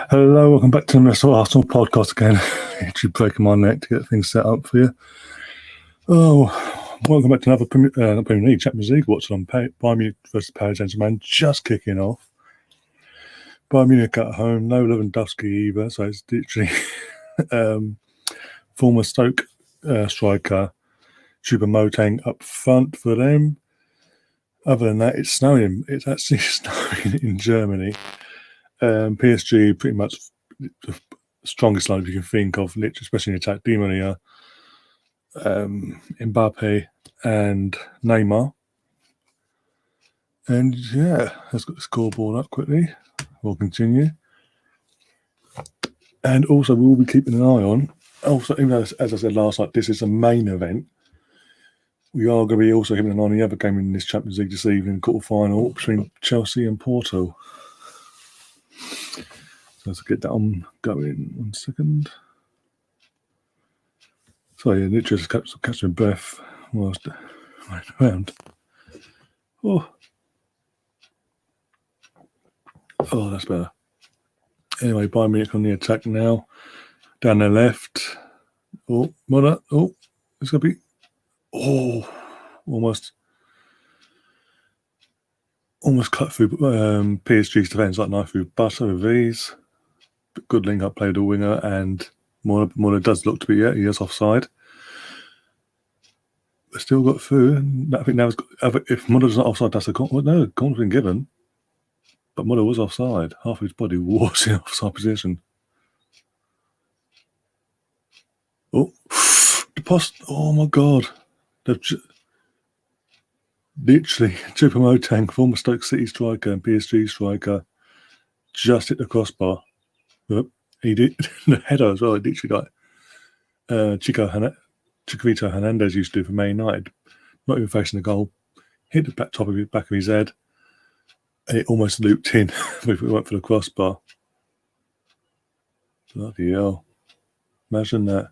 Hello, welcome back to the Arsenal podcast again. Actually breaking my neck to get things set up for you. Welcome back to another Premier League, Champions League Watchalong. Bayern Munich versus PSG Saint-Germain just kicking off. Bayern Munich at home, no Lewandowski either, so it's literally former Stoke striker Choupo-Moting up front for them. Other than that, it's snowing. It's actually snowing in Germany. PSG pretty much the strongest line you can think of, literally, especially in attack. Di Maria, Mbappe, and Neymar. And yeah, let's get the scoreboard up quickly. We'll continue. And also, we will be keeping an eye on. Also, even though, as I said last night, this is a main event. We are going to be also keeping an eye on the other game in this Champions League this evening, quarter-final between Chelsea and Porto. So let's get that on going. 1 second. Sorry, literally just catching my breath whilst running around. Oh, that's better. Anyway, Bayern Munich on the attack now. Down their left. Oh, Muller. Oh, it's going to be. Oh, almost cut through PSG's defence like knife through butter with these. Good link up play with the winger, and Muller does look to be, he is offside. But still got through. And I think now if Muller's not offside, that's a corner. No, corner's been given. But Muller was offside. Half of his body was in offside position. Oh, the post. Oh my God. Literally, Choupo-Moting, former Stoke City striker and PSG striker, just hit the crossbar. He did the header as well. He literally Chiquito Hernandez used to do for Man United. Not even facing the goal. Hit the back of his head. And it almost looped in if we went for the crossbar. Bloody hell. Imagine that.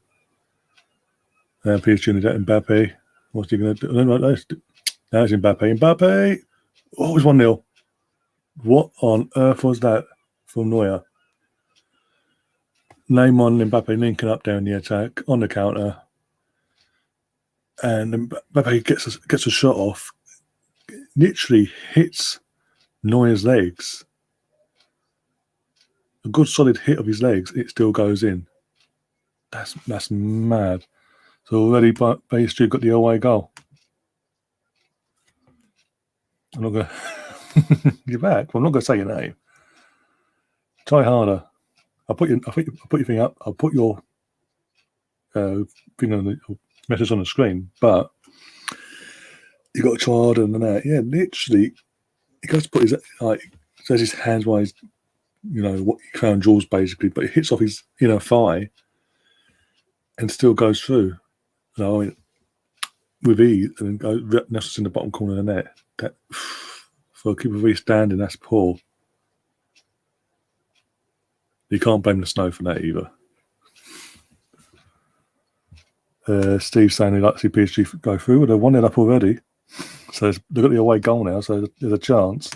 PSG that Mbappe. What's he going to do? No, now it's Mbappe. Mbappe! Oh, it was 1-0. What on earth was that from Neuer? Neymar and Mbappe linking up down the attack on the counter. And Mbappe gets a shot off. Literally hits Neuer's legs. A good solid hit of his legs, it still goes in. That's mad. So already PSG got the away goal. I'm not going to you're back. Well, I'm not going to say your name. Try harder. I'll put your thing up. I'll put your thing on the message on the screen. But you got to try harder than that. Yeah, literally, he goes to put his says his hands while he's what crown jewels basically, but it hits off his inner thigh and still goes through. With ease, and then nestles in the bottom corner of the net. That for a keeper freestanding, that's poor. You can't blame the snow for that either. Steve's saying he'd like to see PSG go through. Well, they're 1-0 up already. So they've got the away goal now, so there's a chance.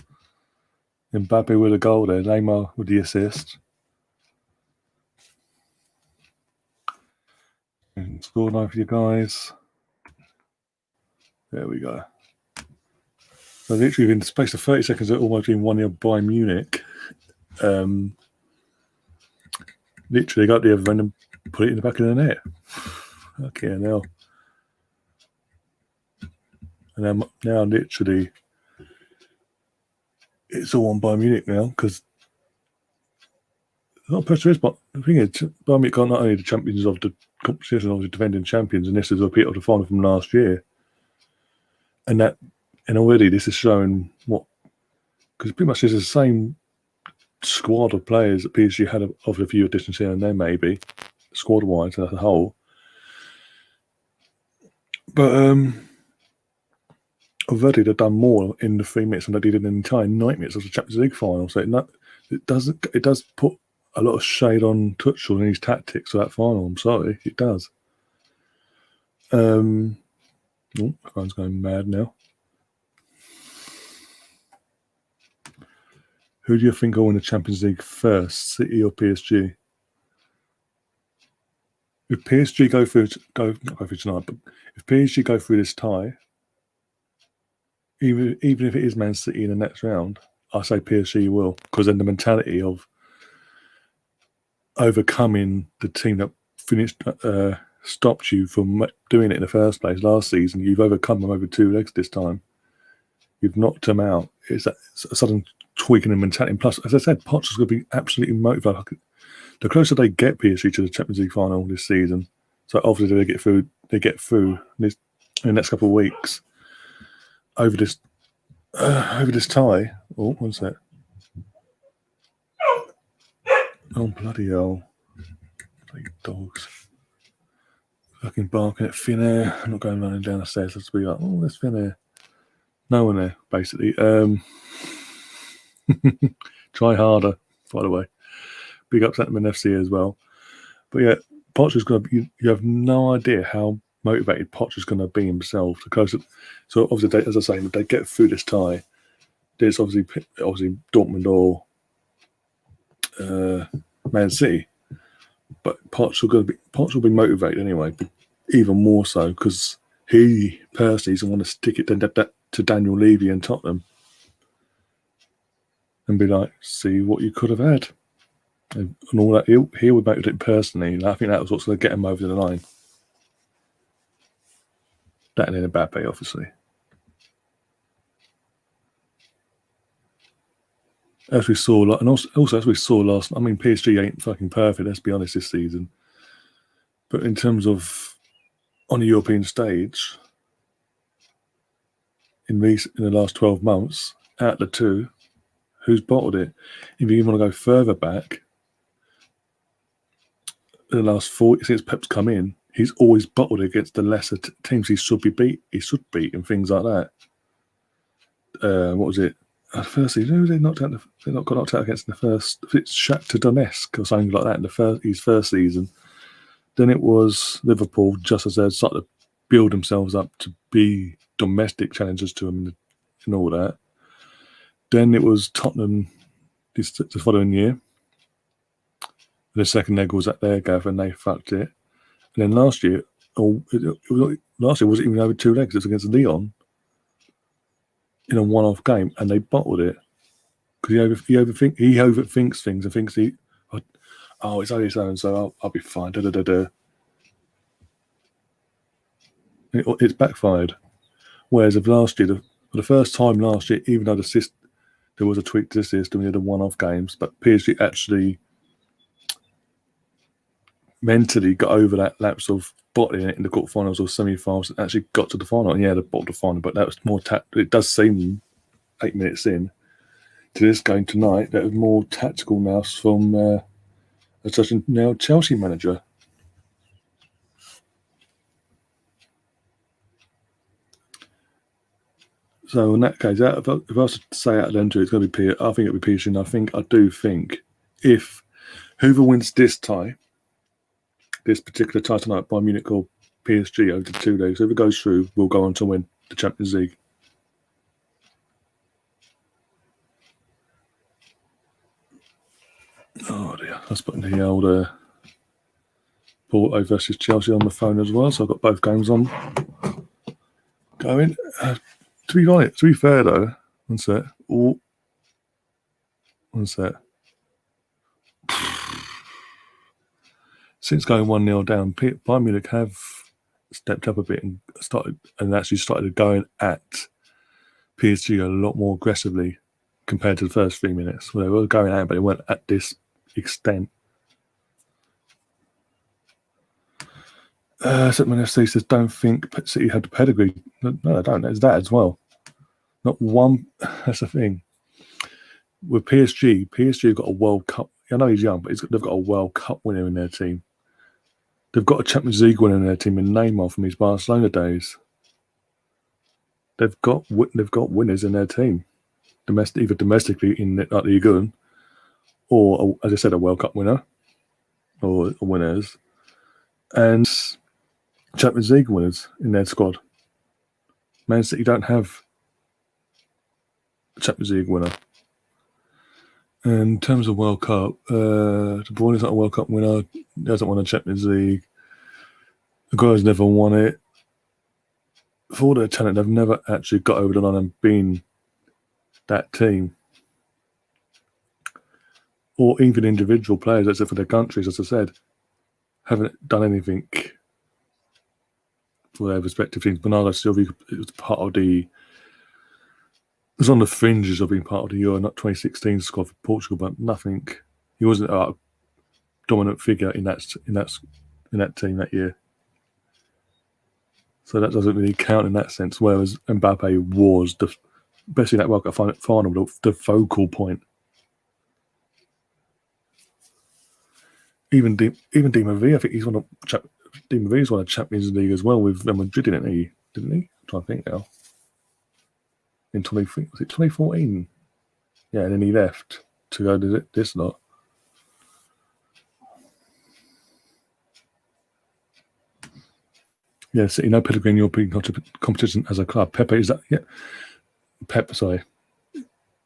Mbappe with a goal there, Neymar with the assist. And scoreline for you guys. There we go. So literally in the space of 30 seconds, they're almost been 1-0 by Munich. Literally got the other end and put it in the back of the net. Okay, now. And now literally it's all on Bayern Munich now because not pressure is, but the thing is, Bayern Munich are not only the champions of the competition, of the defending champions, and this is a repeat of the final from last year. And already this is showing what, because pretty much it's the same squad of players that PSG had of a few additions here and there, maybe squad-wise as a whole. But already they've done more in the 3 minutes than they did in the entire 9 minutes of the Champions League final. So it does put a lot of shade on Tuchel and his tactics for that final. I'm sorry, it does. Oh, phone's going mad now. Who do you think will win the Champions League first, City or PSG? If PSG not go through tonight, but if PSG go through this tie, even if it is Man City in the next round, I say PSG will, because then the mentality of overcoming the team that stopped you from doing it in the first place last season, you've overcome them over 2 legs this time. You've knocked them out. It's a sudden tweaking in mentality. And plus, as I said, Poch is going to be absolutely motivated. The closer they get PSG to the Champions League final this season, so obviously they get through in the next couple of weeks over this tie. Oh, one sec. Oh, bloody hell. Bloody dogs. Fucking barking at thin air. I'm not going running down the stairs. Let's be like, oh, there's thin air. No one there, basically. Try harder, by the way. Big ups at them in FC as well. But yeah, Poch is going to be, you have no idea how motivated Poch is going to be himself. So obviously, as I say, if they get through this tie, there's obviously Dortmund or Man City. But Poch will be motivated anyway, even more so, because he personally is going to want to stick it to Daniel Levy and Tottenham and be like, see what you could have had. And all that. He would motivate it personally. And I think that was what's going to get him over the line. That and then Mbappe, obviously. As we saw, and also as we saw last, I mean, PSG ain't fucking perfect, let's be honest, this season. But in terms of on a European stage, in the last 12 months, out of the two, who's bottled it? If you even want to go further back, in the last 40 since Pep's come in, he's always bottled against the lesser teams he should beat and things like that. What was it? Firstly, who they knocked out? They got knocked out against in the first. It's Shakhtar Donetsk or something like that in his first season. Then it was Liverpool, just as they started to build themselves up to be domestic challengers to him and all that. Then it was Tottenham the following year. The second leg was at their gaff and they fucked it. And then last year, it wasn't even over 2 legs. It was against Lyon in a one-off game, and they bottled it because he overthinks things and thinks it's only so and so. I'll be fine. It's backfired. Whereas of last year, for the first time last year, even though there was a tweak to the system, we had the one-off games, but PSG actually mentally got over that lapse of bottling it in the quarterfinals or semi-finals and actually got to the final. And yeah, they bottled the final, but that was more it does seem 8 minutes in to this game tonight that was more tactical now from a certain now Chelsea manager. So in that case, if I was to say out of them two, it's going to be I think it'll be PSG. And I do think if whoever wins this tie, this particular tie tonight, Bayern Munich or PSG over the 2 days, whoever goes through will go on to win the Champions League. Oh dear, I was putting the old Porto versus Chelsea on the phone as well, so I've got both games on going. To be fair though, one sec. Since going 1-0 down, Bayern Munich have stepped up a bit and actually started going at PSG a lot more aggressively compared to the first 3 minutes. Well, they were going out, but they weren't at this extent. Setman FC says, don't think City had the pedigree. No, they don't. There's that as well. Not one. That's the thing. With PSG have got a World Cup. I know he's young, but they've got a World Cup winner in their team. They've got a Champions League winner in their team in Neymar from his Barcelona days. They've got winners in their team, either domestically in La Liga, or as I said, a World Cup winner or winners, and Champions League winners in their squad. Man City don't have a Champions League winner. In terms of World Cup, De Bruyne is not a World Cup winner. He hasn't won the Champions League. The guy's never won it. For all their talent, they've never actually got over the line and been that team. Or even individual players, except for their countries, as I said, haven't done anything for their respective teams. Bernardo Silva was part of the... was on the fringes of being part of the Euro, not 2016 squad for Portugal, but nothing. He wasn't a dominant figure in that team that year. So that doesn't really count in that sense. Whereas Mbappe was especially that World Cup final, the focal point. Even Di Maria, I think Di Maria's won a Champions League as well with Real Madrid, didn't he? I'm trying to think now. In 2014? Yeah, and then he left to go to this lot. Yeah, City no pedigree in European competition as a club. Pepe is that? Yeah, sorry,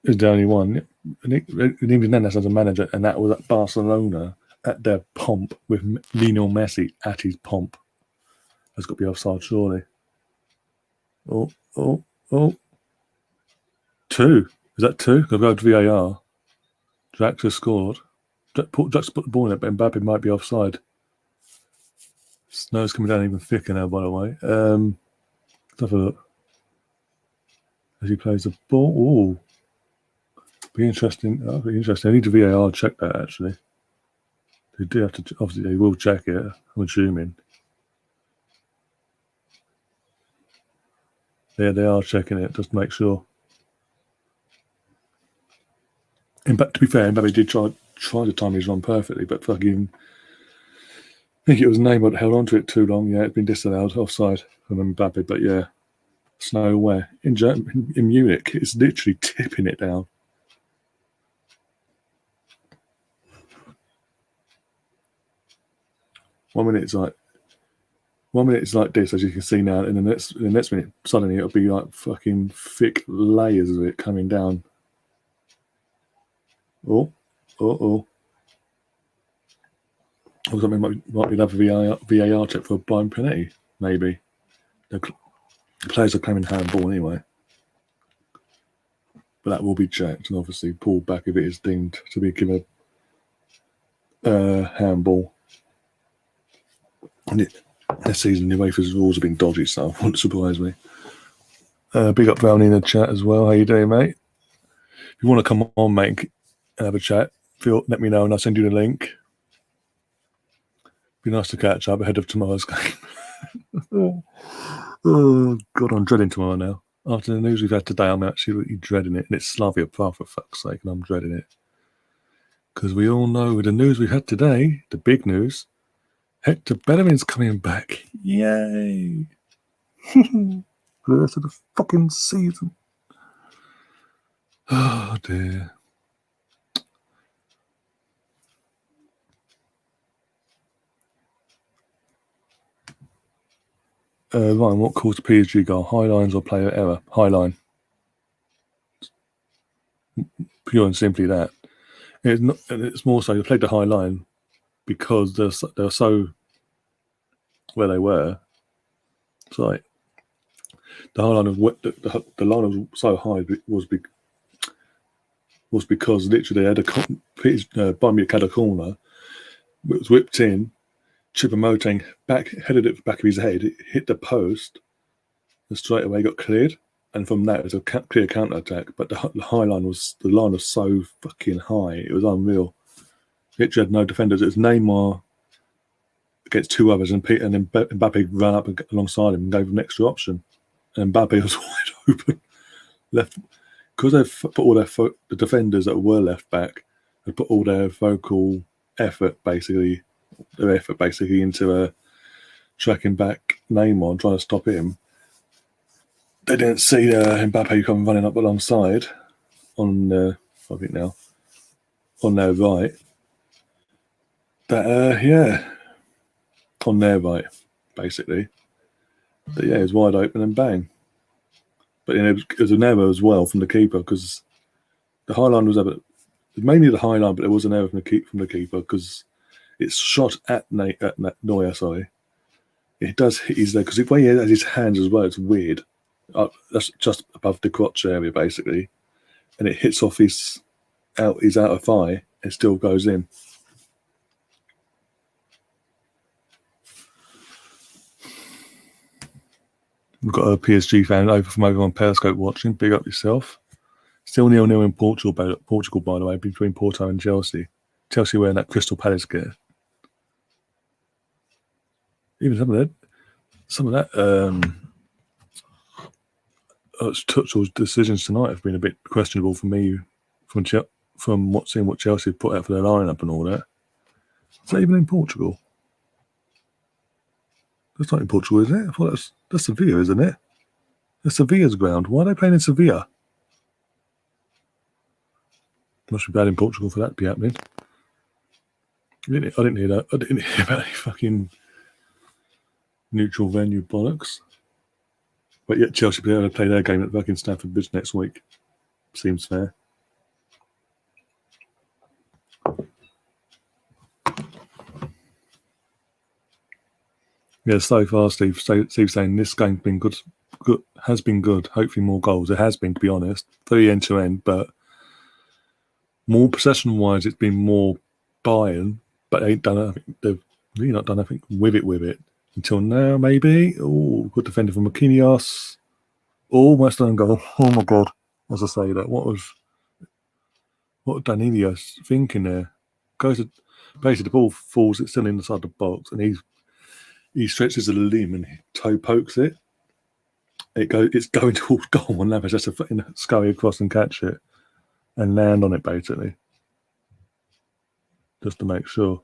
is the only one. And even then, that's as a manager, and that was at Barcelona at their pomp with Lionel Messi at his pomp. That's got to be offside, surely. Oh. 2. Is that 2? I'll go to VAR. Drax has scored. Drax put the ball in it, but Mbappe might be offside. Snow's coming down even thicker now, by the way. Let's have a look. As he plays the ball. Be interesting. I need to VAR check that, actually. They do have to, obviously, they will check it, I'm assuming. Yeah, they are checking it, just to make sure. To be fair, Mbappe did try to time his run perfectly, but fucking... I think it was Neymar that held on to it too long. Yeah, it's been disallowed offside from Mbappe, but yeah, snow where in Munich, it's literally tipping it down. One minute it's like this, as you can see now, and the next minute suddenly it'll be like fucking thick layers of it coming down. Oh. Or something might be another VAR check for a blind penalty, maybe. The players are claiming handball anyway. But that will be checked and obviously pulled back if it is deemed to be given a handball. And this season, the UEFA's rules have been dodgy, so it wouldn't surprise me. Big up Brownie in the chat as well. How you doing, mate? If you want to come on, mate, and have a chat, let me know and I'll send you the link. Be nice to catch up ahead of tomorrow's game. Oh, God, I'm dreading tomorrow now. After the news we've had today, I'm absolutely dreading it. And it's Slavia Prague, for fuck's sake, and I'm dreading it. Because we all know with the news we've had today, the big news, Hector Bellerin's coming back. Yay! For the rest of the fucking season. Oh, dear. Ryan, what caused the PSG goal? High lines or player error? High line. Pure and simply that. It's more so they played the high line because they're so where they were. It's like the high line of the line was so high was because literally they had Bayern Munich had a corner. It was whipped in. Choupo-Moting headed it back of his head, it hit the post, and straight away got cleared. And from that, it was a clear counter attack. But the line was so fucking high, it was unreal. Literally had no defenders. It was Neymar against two others, and then Mbappe ran up alongside him and gave him an extra option. And Mbappe was wide open, left because they've put all the defenders that were left back. They put all their effort basically into tracking back Neymar and trying to stop him. They didn't see Mbappe come running up alongside on their right. On their right, basically. But yeah, it was wide open and bang. But it was an error as well from the keeper because the high line was up. mainly the high line, but there was an error from the keeper because it's shot at Neuer. Sorry, it does hit his leg because the way he has his hands as well, it's weird. That's just above the crotch area basically, and it hits off his outer thigh and still goes in. We've got a PSG fan over on Periscope watching. Big up yourself. Still 0-0 in Portugal, by the way, between Porto and Chelsea. Chelsea wearing that Crystal Palace gear. Even some of that Tuchel's decisions tonight have been a bit questionable for me from seeing what Chelsea put out for their lineup and all that. Is that even in Portugal? That's not in Portugal, is it? I thought that's Sevilla, isn't it? That's Sevilla's ground. Why are they playing in Sevilla? Must be bad in Portugal for that to be happening. I didn't hear that. I didn't hear about any fucking neutral venue bollocks. But yet Chelsea will be able to play their game at fucking Stamford Bridge next week. Seems fair. Yeah, so far, Steve saying this game's been good, has been good. Hopefully more goals. It has been, to be honest. Very end-to-end, but more possession-wise, it's been more Bayern, but they've really not done anything with it until now, maybe. Oh, good defender from Marquinhos. Almost done goal. Oh my God. As I say that, what Danilo thinking there? Basically the ball falls, it's still inside the box, and he stretches a limb and toe pokes it. It's going towards goal, and Neves has to scurry across and catch it and land on it basically, just to make sure.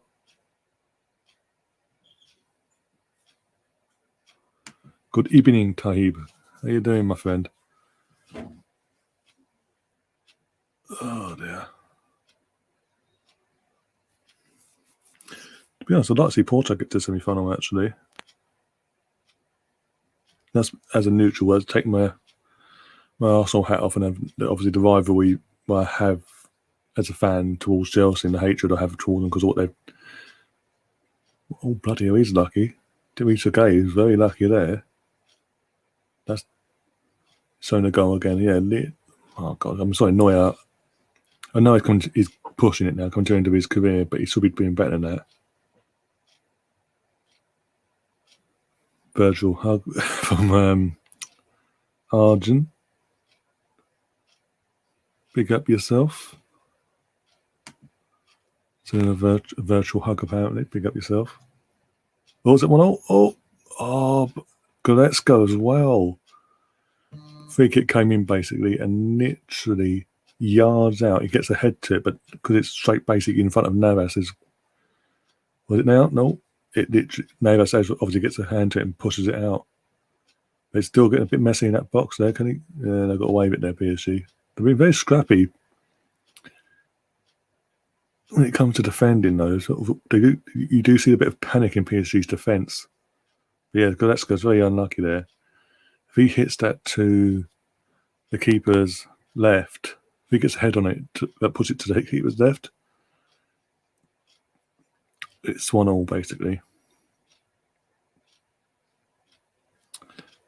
Good evening, Tahib. How you doing, my friend? Oh dear. To be honest, I'd like to see Porto get to the semi-final actually. That's as a neutral. I'd take my Arsenal hat off and have obviously the rivalry I have as a fan towards Chelsea and the hatred I have towards them because of what they've. Oh bloody hell, he's lucky. Dimitri Gay is very lucky there. That's showing a goal again. Yeah. Oh God, I'm sorry, Neuer. I know he's pushing it now, coming to the end of his career, but he should be doing better than that. Virtual hug from Argent. Big up yourself. So a virtual hug apparently. Big up yourself. Oh, is it 1-0? Oh, let's go as well. Free kick came in basically and literally yards out. He gets a head to it, but because it's straight basically in front of Navas. Was it now? No. It literally, Navas obviously gets a hand to it and pushes it out. But it's still getting a bit messy in that box there. Can he? Yeah, they've got away with it there, PSG. They've been very scrappy when it comes to defending, though. You do see a bit of panic in PSG's defence. Yeah, Goretzka's very unlucky there. If he hits that to the keeper's left, if he gets a head on it, that puts it to the keeper's left, it's 1-1 basically.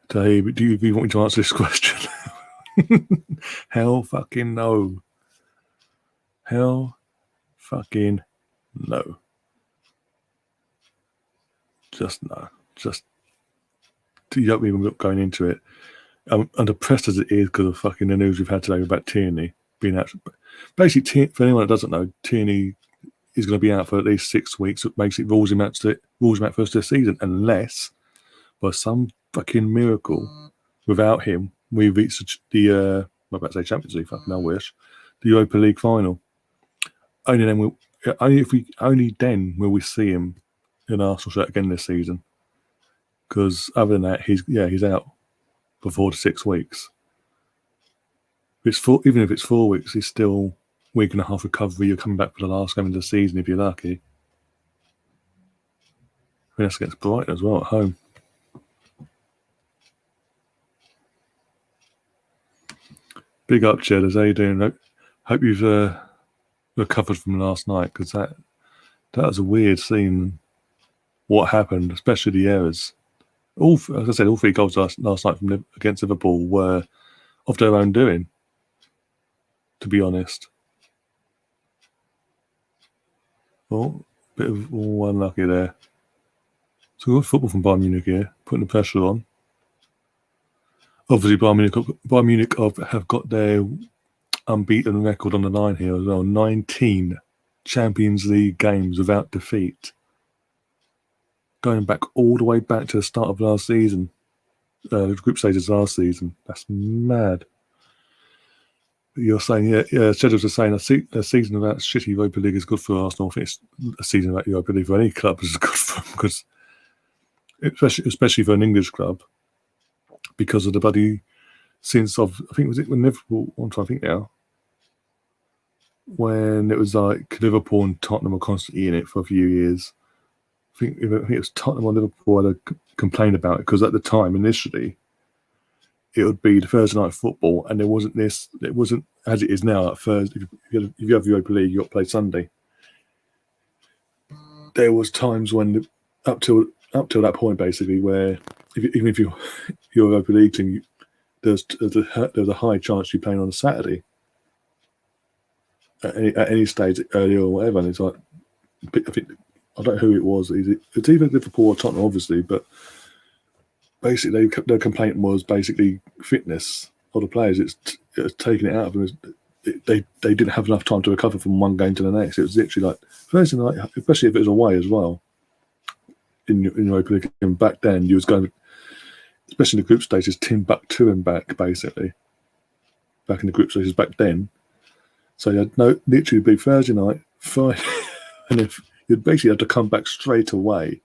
Dave, do you want me to answer this question? Hell fucking no. Hell fucking no. Just no. Just you don't even look going into it. I'm depressed as it is because of fucking the news we've had today about Tierney being out. Basically, for anyone that doesn't know, Tierney is going to be out for at least 6 weeks. It makes it rules him out for the rest of the season, unless by some fucking miracle, without him, we reach the I'm about to say Champions League. Fucking I wish the Europa League final. Only then will we see him in Arsenal shirt again this season. Because other than that, he's out for 4 to 6 weeks. Even if it's 4 weeks, he's still a week and a half recovery. You're coming back for the last game of the season if you're lucky. I think that's against Brighton as well at home. Big up, Cheddars. How you doing? Hope you've recovered from last night, because that was a weird scene. What happened, especially the errors. As I said, all 3 goals last night against Liverpool were of their own doing, to be honest. Well, bit of unlucky there. So good football from Bayern Munich here, putting the pressure on. Obviously, Bayern Munich have got their unbeaten record on the line here as well. 19 Champions League games without defeat. Going back all the way back to the start of last season. Group stages last season. That's mad. You're saying, Shadows are saying a season without shitty Europa League is good for Arsenal. I think a season without Europa League for any club is good for them, because especially for an English club, because of the bloody since I think was it when Liverpool, I'm trying to think now, when it was like Liverpool and Tottenham were constantly in it for a few years. I think it was Tottenham or Liverpool had complained about it, because at the time initially it would be the Thursday night football, and it wasn't as it is now at Thursday. If you have Europa League, you got to play Sunday. There was times when up till that point, basically, where even if you're Europa League team, there's a high chance you're playing on a Saturday at any stage, early or whatever. And it's like, I think, I don't know who it was. It's either Liverpool or Tottenham, obviously, but basically their complaint was basically fitness of the players. It's taking it out of them. They didn't have enough time to recover from one game to the next. It was literally like Thursday night, especially if it was away as well. In Europa League, and back then you was going, especially in the group stages, Timbuktu and back, basically. Back in the group stages back then. So you had literally be Thursday night, Friday, and if you'd basically have to come back straight away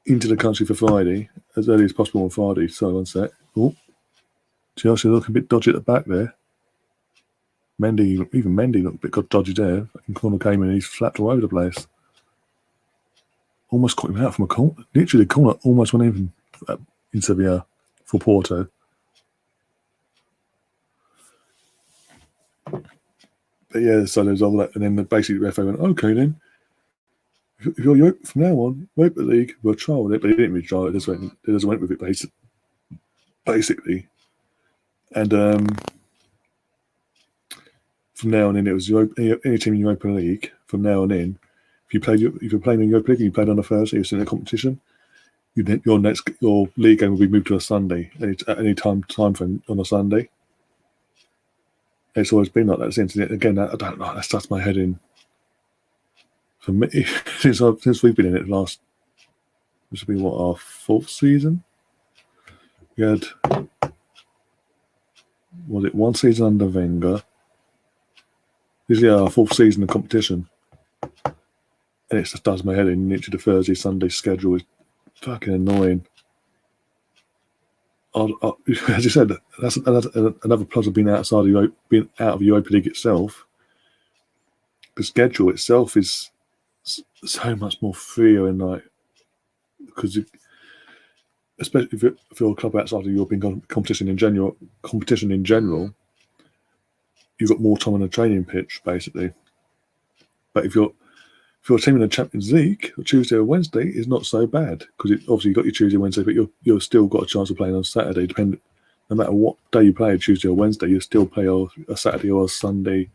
into the country for Friday, as early as possible on Friday. So one sec. Oh, Chelsea looking a bit dodgy at the back there. Even Mendy looked a bit dodgy there. Fucking corner came in and he's flapped all over the place. Almost caught him out from a corner. Literally, the corner almost went in Sevilla for Porto. But yeah, so there's all that, and then basically the referee went, "Okay, then, if you're from now on, Europa League, we'll trial with it." But he didn't really trial it. He just went with it, basically. And from now on in, it was any team in Europa League. From now on in, if you're playing in Europa League and you played on a Thursday, you're in a competition, your league game will be moved to a Sunday at any time frame on a Sunday. It's always been like that since. Again, I don't know. That starts my head in. For me, since we've been in it last, this will be our 4th season. We had, was it 1 season under Wenger? This is our 4th season of competition. And it just does my head in. Literally, the Thursday, Sunday schedule is fucking annoying. As you said, that's another plus of being out of Europa League itself. The schedule itself is so much more freer, and because especially if you're a club outside of European competition in general, you've got more time on the training pitch, basically. But if you're a team in the Champions League, Tuesday or Wednesday is not so bad, because obviously you've got your Tuesday, Wednesday, but you've still got a chance of playing on Saturday. No matter what day you play, Tuesday or Wednesday, you still play a Saturday or a Sunday,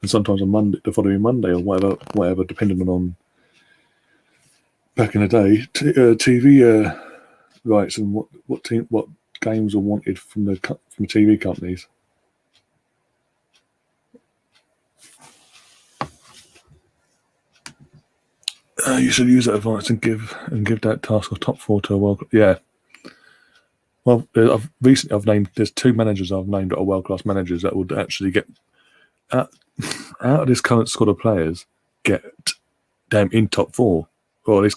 and sometimes on Monday, the following Monday or whatever, depending on back in the day, TV rights and what games are wanted from the TV companies. You should use that advice and give that task of top 4 to a world. Yeah. Well, I've named. There's 2 managers I've named that are world-class managers that would actually get out of this current squad of players, get them in top 4, or at least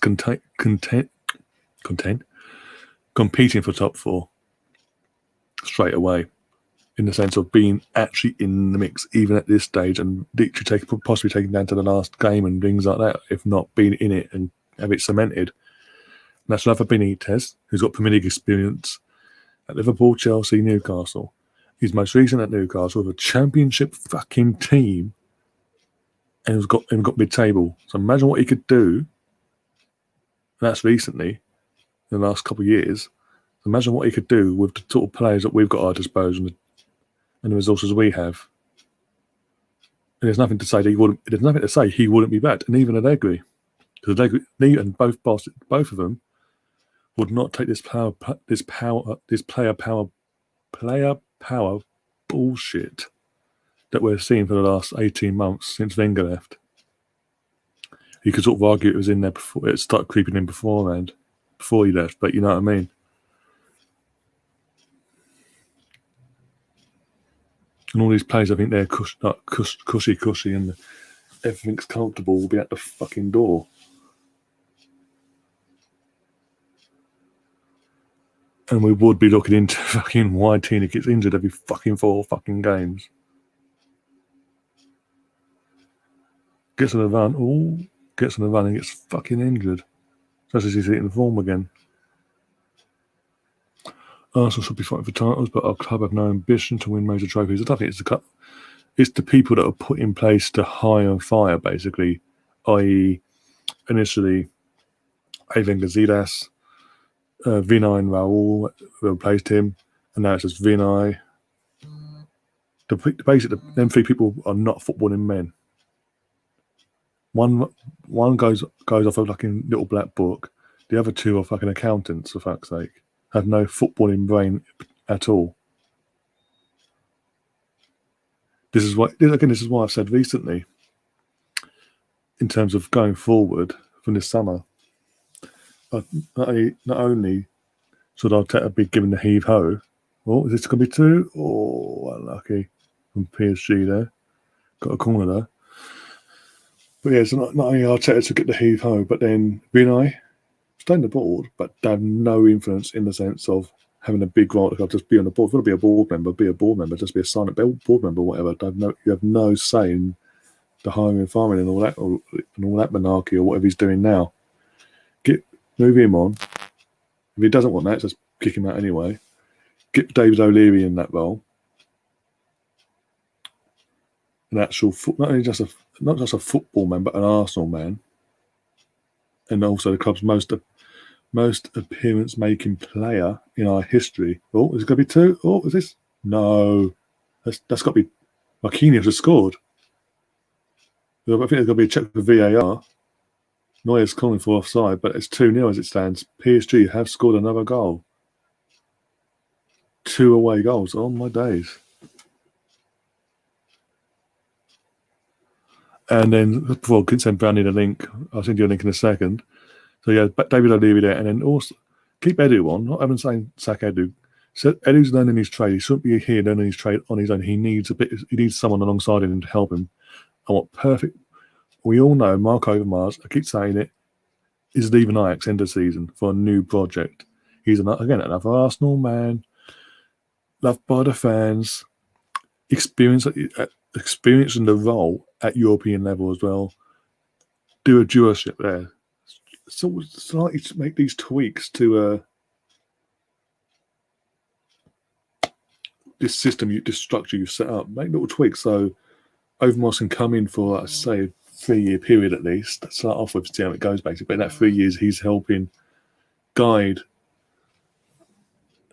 competing for top 4 straight away, in the sense of being actually in the mix, even at this stage, and literally possibly taking down to the last game and things like that, if not being in it and have it cemented. And that's Rafa Benitez, who's got Premier League experience at Liverpool, Chelsea, Newcastle. He's most recent at Newcastle with a championship fucking team and he's got mid-table. So imagine what he could do. That's recently, in the last couple of years. Imagine what he could do with the sort of players that we've got at our disposal and the resources we have. And there's nothing to say that he wouldn't. There's nothing to say he wouldn't be backed, and even Allegri, because Allegri and both of them would not take this player power bullshit that we're seeing for the last 18 months since Wenger left. You could sort of argue it was in there before it started creeping in beforehand, before he left, but you know what I mean. And all these players, I think they're cushy, and everything's comfortable will be at the fucking door. And we would be looking into fucking why Tina gets injured every fucking 4 fucking games. Gets on the run and gets fucking injured. Just as he's hitting form again. Arsenal should be fighting for titles, but our club have no ambition to win major trophies. I don't think it's the people that are put in place to hire and fire, basically. I.e., initially, Aven Gazidis, Vinay and Raul replaced him, and now it's just Vinay. Them 3 people are not footballing men. One goes off a fucking little black book. The other 2 are fucking accountants, for fuck's sake. Have no footballing brain at all. This is why I've said recently, in terms of going forward from this summer, not only should Arteta be given the heave-ho, is this going to be 2? Oh, unlucky from PSG there. Got a corner there. But yeah, so not only Arteta to get the heave-ho, but then Vinay, stay on the board, but they have no influence in the sense of having a big role. Just be on the board. If you want to be a board member, be a board member. Just be a silent board member, whatever. You have no say in the hiring and firing and all that monarchy or whatever he's doing now. Move him on. If he doesn't want that, just kick him out anyway. Get David O'Leary in that role. An actual not just a football man, but an Arsenal man, and also the club's most appearance-making player in our history. Oh, is it going to be 2? Oh, is this? No. That's got to be... Marquinhos has scored. I think there's going to be a check for VAR. Neuer's calling for offside, but it's 2-0 as it stands. PSG have scored another goal. 2 away goals. Oh, my days. And then, before I can send Brandy the link, I'll send you a link in a second. So yeah, David O'Leary there, and then also keep Edu on. Not even saying sack Edu. So Edu's learning his trade. He shouldn't be here learning his trade on his own. He needs someone alongside him to help him. And what perfect? We all know Mark Overmars. I keep saying it. Is leaving Ajax end of season for a new project. He's another Arsenal man, loved by the fans, experiencing the role at European level as well. Do a duoship there. So slightly to make these tweaks to this system, this structure you've set up. Make little tweaks so Overmars can come in for, let's say, a 3-year period at least. Start off with, see how it goes, basically. But in that 3 years, he's helping guide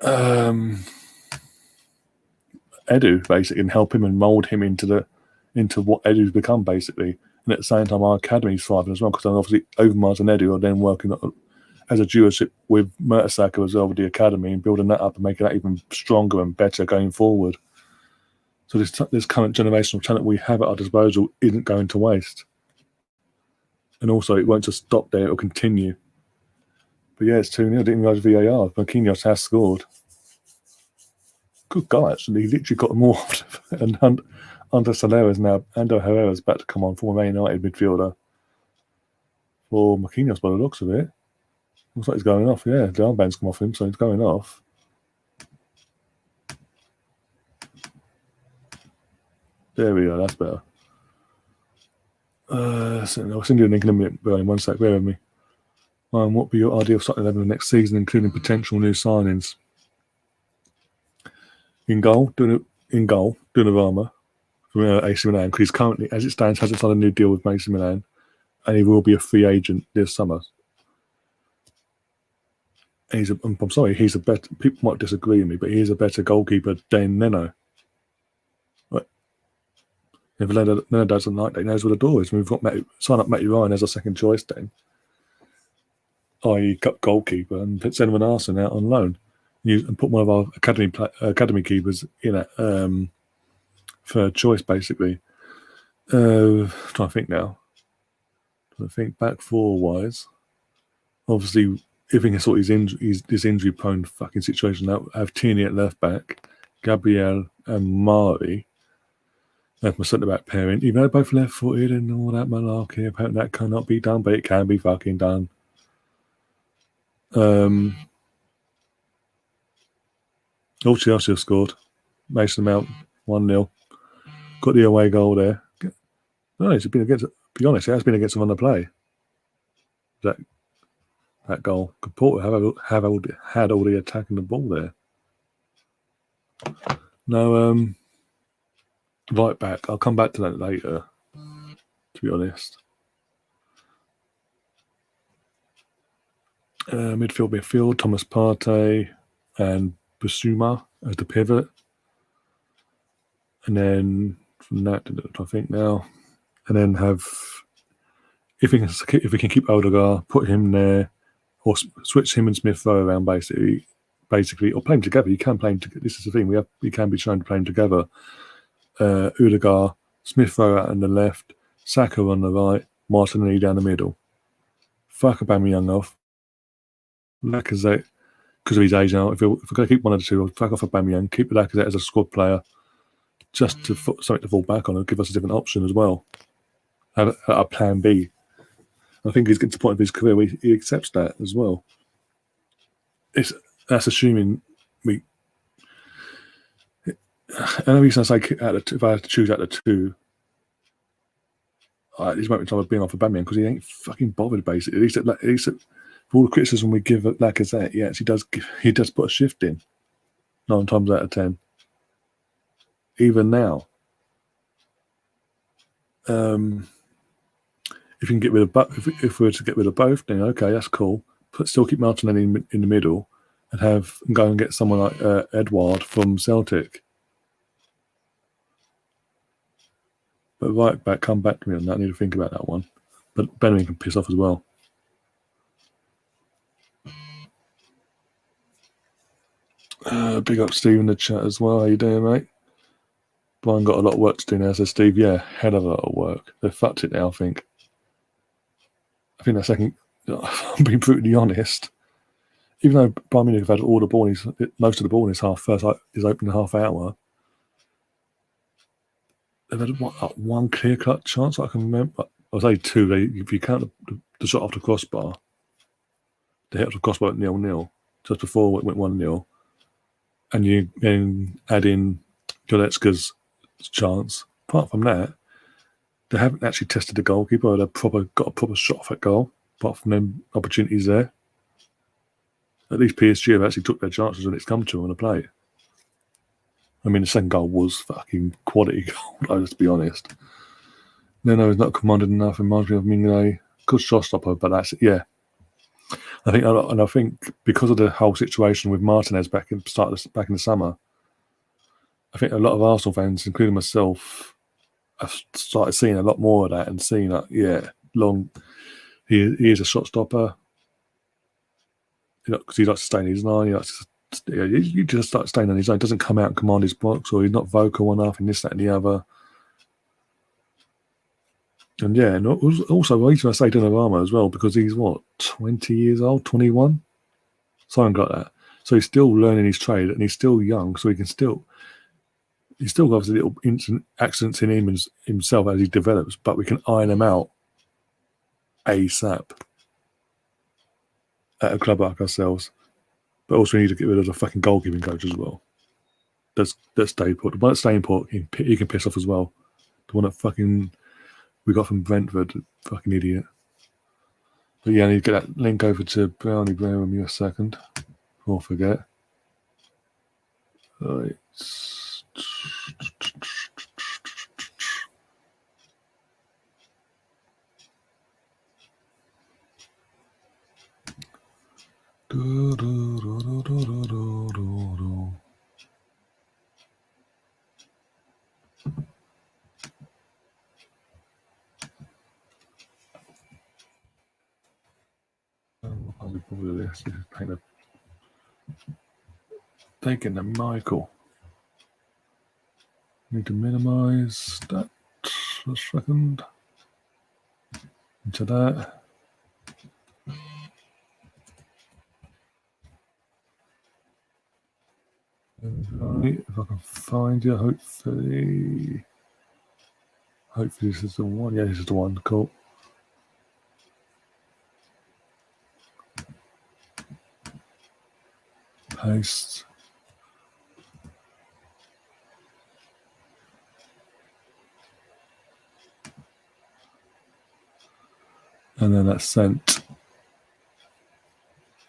Edu, basically, and help him and mould him into what Edu's become, basically. And at the same time, our academy's thriving as well, because then obviously Overmars and Edu are then working as a duoship with Mertesacker as well with the academy and building that up and making that even stronger and better going forward. So this current generational talent we have at our disposal isn't going to waste. And also, it won't just stop there, it'll continue. But yeah, it's 2-0. I didn't realise VAR. Marquinhos has scored. Good guy, actually. He literally got more. And Andres Herrera's about to come on, former Man United midfielder. For Marquinhos, by the looks of it. Looks like he's going off. Yeah, the armband's come off him, so he's going off. There we go, that's better. I'll send you a link in a minute, but in 1 sec, bear with me. What would be your ideal starting 11 next season, including potential new signings? In goal, Donnarumma, from AC Milan, because he's currently, as it stands, hasn't signed a new deal with AC Milan, and he will be a free agent this summer. And I'm sorry, he's a better. People might disagree with me, but he is a better goalkeeper than Neno. Right. If Neno doesn't like that, he knows where the door is. We've got sign up Matty Ryan as a second choice then, i.e. cup goalkeeper, and put Zen Arson out on loan, and put one of our academy keepers in at third choice, basically. Trying to think now. I think back four wise, obviously, if he can sort this injury prone fucking situation out, I have Tierney at left back, Gabriel and Mari. That's my centre back pairing. Even though they're both left footed and all that malarkey, apparently that cannot be done, but it can be fucking done. Chelsea scored. Mason Mount 1-0. Got the away goal there. No, it's been against. To be honest, it has been against them on the play. That goal. Porter had all the attacking the ball there. No, right back. I'll come back to that later. To be honest, midfield. Thomas Partey and Basuma as the pivot, and then from that, I think now, and then have if we can keep Odegaard, put him there. Or switch him and Smith Rowe around basically, or play them together. You can play them together. This is the thing. We can be shown to play them together. Odegaard, Smith Rowe out on the left, Saka on the right, Martinelli down the middle. Fuck Aubameyang off. Lacazette, because of his age now. If we're going to keep one of the two, fuck off Aubameyang. Keep Lacazette as a squad player, just to something to fall back on and give us a different option as well. Have a plan B. I think he's getting to the point of his career where he accepts that as well. That's assuming we. And the reason I say if I had to choose out of the two, this might be time of being off of Aubameyang because he ain't fucking bothered. Basically, at least for all the criticism we give Lacazette, he actually does put a shift in 9 times out of 10. Even now. If we can get rid of if we were to get rid of both, then okay, that's cool. But still keep Martinelli in the middle and go and get someone like Edouard from Celtic. But right back, come back to me on that. I need to think about that one. But Benjamin can piss off as well. Big up Steve in the chat as well. How you doing, mate? Brian got a lot of work to do now, says Steve. Yeah, hell of a lot of work. They've fucked it now, I think. I think that second, I'm being brutally honest, even though Bayern Munich have had all the ball, most of the ball in his opening half hour, they've had one clear-cut chance I can remember. I was say two. If you count the shot off the crossbar, the hit off the crossbar at 0-0, just before it went 1-0, and you then add in Goretzka's chance. Apart from that, they haven't actually tested the goalkeeper or got a proper shot off at goal, apart from them opportunities there. At least PSG have actually took their chances when it's come to them on the play. I mean, the second goal was fucking quality goal, let's be honest. No, he's not commanded enough. Reminds me of Mignolet. Good shot stopper, but that's it, yeah. I think because of the whole situation with Martinez back in the summer, I think a lot of Arsenal fans, including myself, I've started seeing a lot more of that and seeing that, he is a shot stopper. Because he likes to stay in his line. He just starts staying on his own. Doesn't come out and command his box, or he's not vocal enough and this, that, and the other. And yeah, and also the reason I say Donnarumma as well, because he's 20 years old, 21, something like that. So he's still learning his trade, and he's still young, so he's still got little accidents in himself as he develops, but we can iron him out ASAP at a club like ourselves. But also we need to get rid of the fucking goalkeeping coach as well. Let's stay put. The one that's staying put, he can piss off as well. The one that we got from Brentford, fucking idiot. But yeah, I need to get that link over to Brownie. Bear with me a second before I forget. Right. This is taking the Michael. Need to minimize that for a second. Into that. Right, if I can find you, hopefully this is the one. Yeah, this is the one. Cool. Paste. And then that's sent.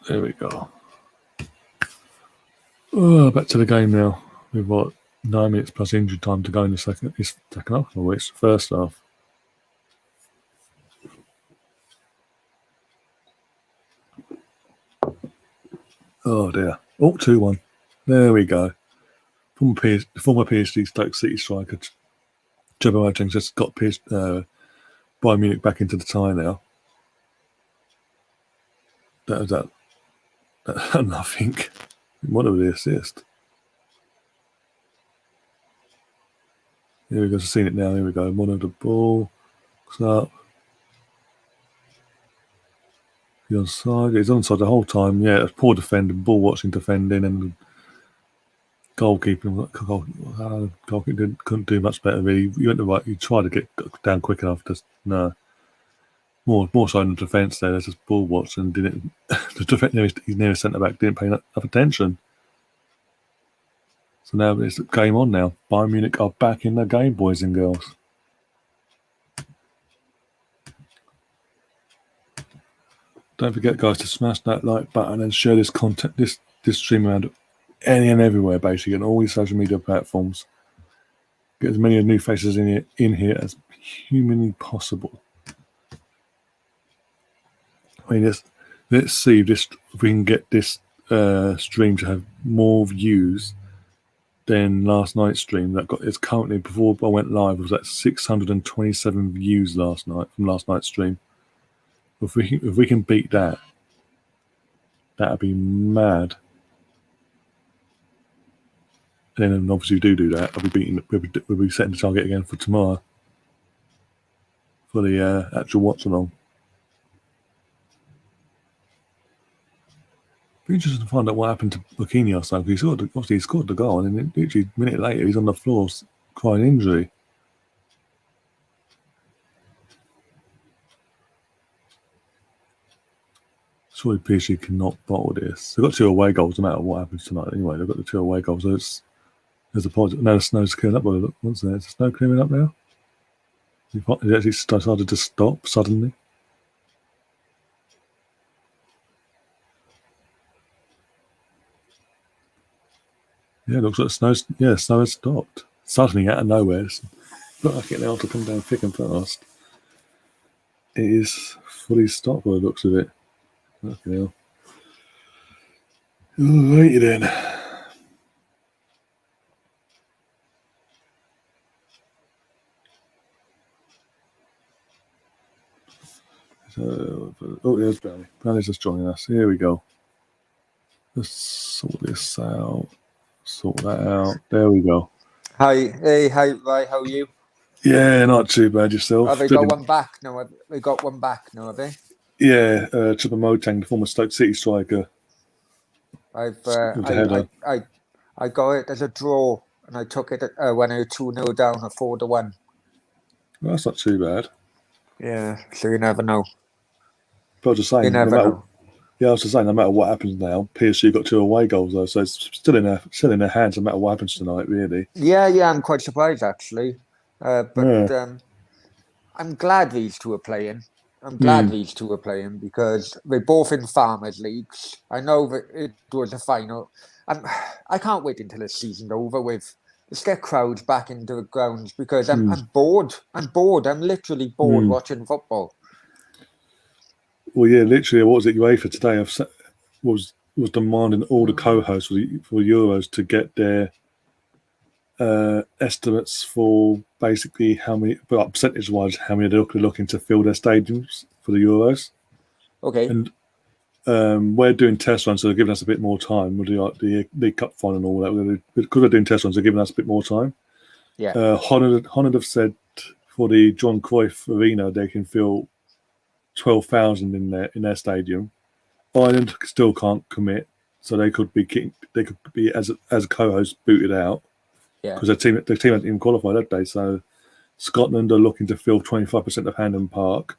There we go. Oh, back to the game now. We've got 9 minutes plus injury time to go in the second half, or it's the first half. Oh dear. Oh, 2-1. There we go. Former PSG Stoke City striker Watchalong just got Bayern Munich back into the tie now. That was that. I think one of the assist. Here we go. I've seen it now. Here we go. One of the ball. Looks up. He's onside. He's onside the whole time. Yeah, poor defending, ball watching defending, and goalkeeping. Goalkeeping couldn't do much better. Really, you went the right. You tried to get down quick enough. Just no. More so in the defence there. There's just ball watching. Didn't the defence? He's near centre back. Didn't pay enough attention. So now it's game on. Now Bayern Munich are back in the game, boys and girls. Don't forget, guys, to smash that like button and share this content, this stream around any and everywhere, basically, on all these social media platforms. Get as many new faces in here as humanly possible. I mean, let's see if we can get this stream to have more views than last night's stream. It's currently, before I went live, it was at 627 views last night from last night's stream. If we can beat that, that'd be mad. And then obviously do that. We'll be setting the target again for tomorrow for the actual watch-along. Be interesting to find out what happened to Bikini or something. He scored the goal, and then literally a minute later he's on the floor crying injury. Surely PSG cannot bottle this. They've got 2 away goals no matter what happens tonight. Anyway, they've got the 2 away goals. So there's a positive. Now the snow's clearing up. What's there? Is the snow clearing up now? It actually decided to stop suddenly. Yeah, it looks like snow has stopped. Suddenly out of nowhere. It's not like it now to come down thick and fast. It is fully stopped by the looks of it. Fucking hell. Alrighty then. There's Brownie. Brownie's just joining us. Here we go. Let's sort this out. Sort that out. There we go. Hi. Hey, hi, Ray. How are you? Yeah, not too bad yourself. Have they got one back now? Have they? Yeah, Watchalong, the former Stoke City striker. I got it as a draw, and I took it when I was 2-0 down, or 4-1. Well, that's not too bad. Yeah, so you never know. But I was just saying, no matter what happens now, PSG got 2 away goals though, so it's still in their hands no matter what happens tonight, really. Yeah, I'm quite surprised actually. But I'm glad these two are playing. Because they're both in farmers' leagues. I know that it was a final. I can't wait until the season's over with. Let's get crowds back into the grounds because I'm bored. I'm literally bored watching football. Well, yeah, literally, what was it UEFA today? was demanding all the co-hosts for Euros to get their estimates for basically how many, but percentage-wise, how many they're looking to fill their stadiums for the Euros. Okay. And we're doing test runs, so they're giving us a bit more time. We'll do like the League Cup final and all that. Because we're doing test runs, they're giving us a bit more time. Yeah. Holland have said for the John Cruyff Arena, they can fill 12,000 in their stadium. Ireland still can't commit, so they could be as a co-host booted out because their team hasn't even qualified that day. So Scotland are looking to fill 25% of Hampden Park,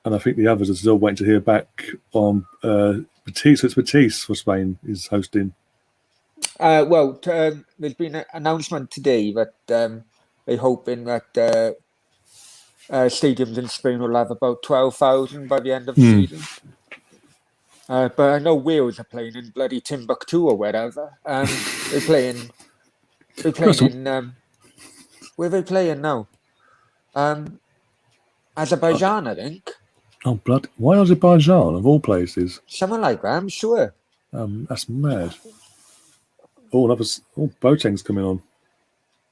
and I think the others are still waiting to hear back on Betis. So it's Betis for Spain is hosting. Well, there's been an announcement today that they're hoping that stadiums in Spain will have about 12,000 by the end of the season. But I know Wales are playing in bloody Timbuktu or wherever. They're playing in where are they playing now? Azerbaijan, I think. Oh blood! Why Azerbaijan of all places? Something like that, I'm sure. That's mad. Boateng's coming on.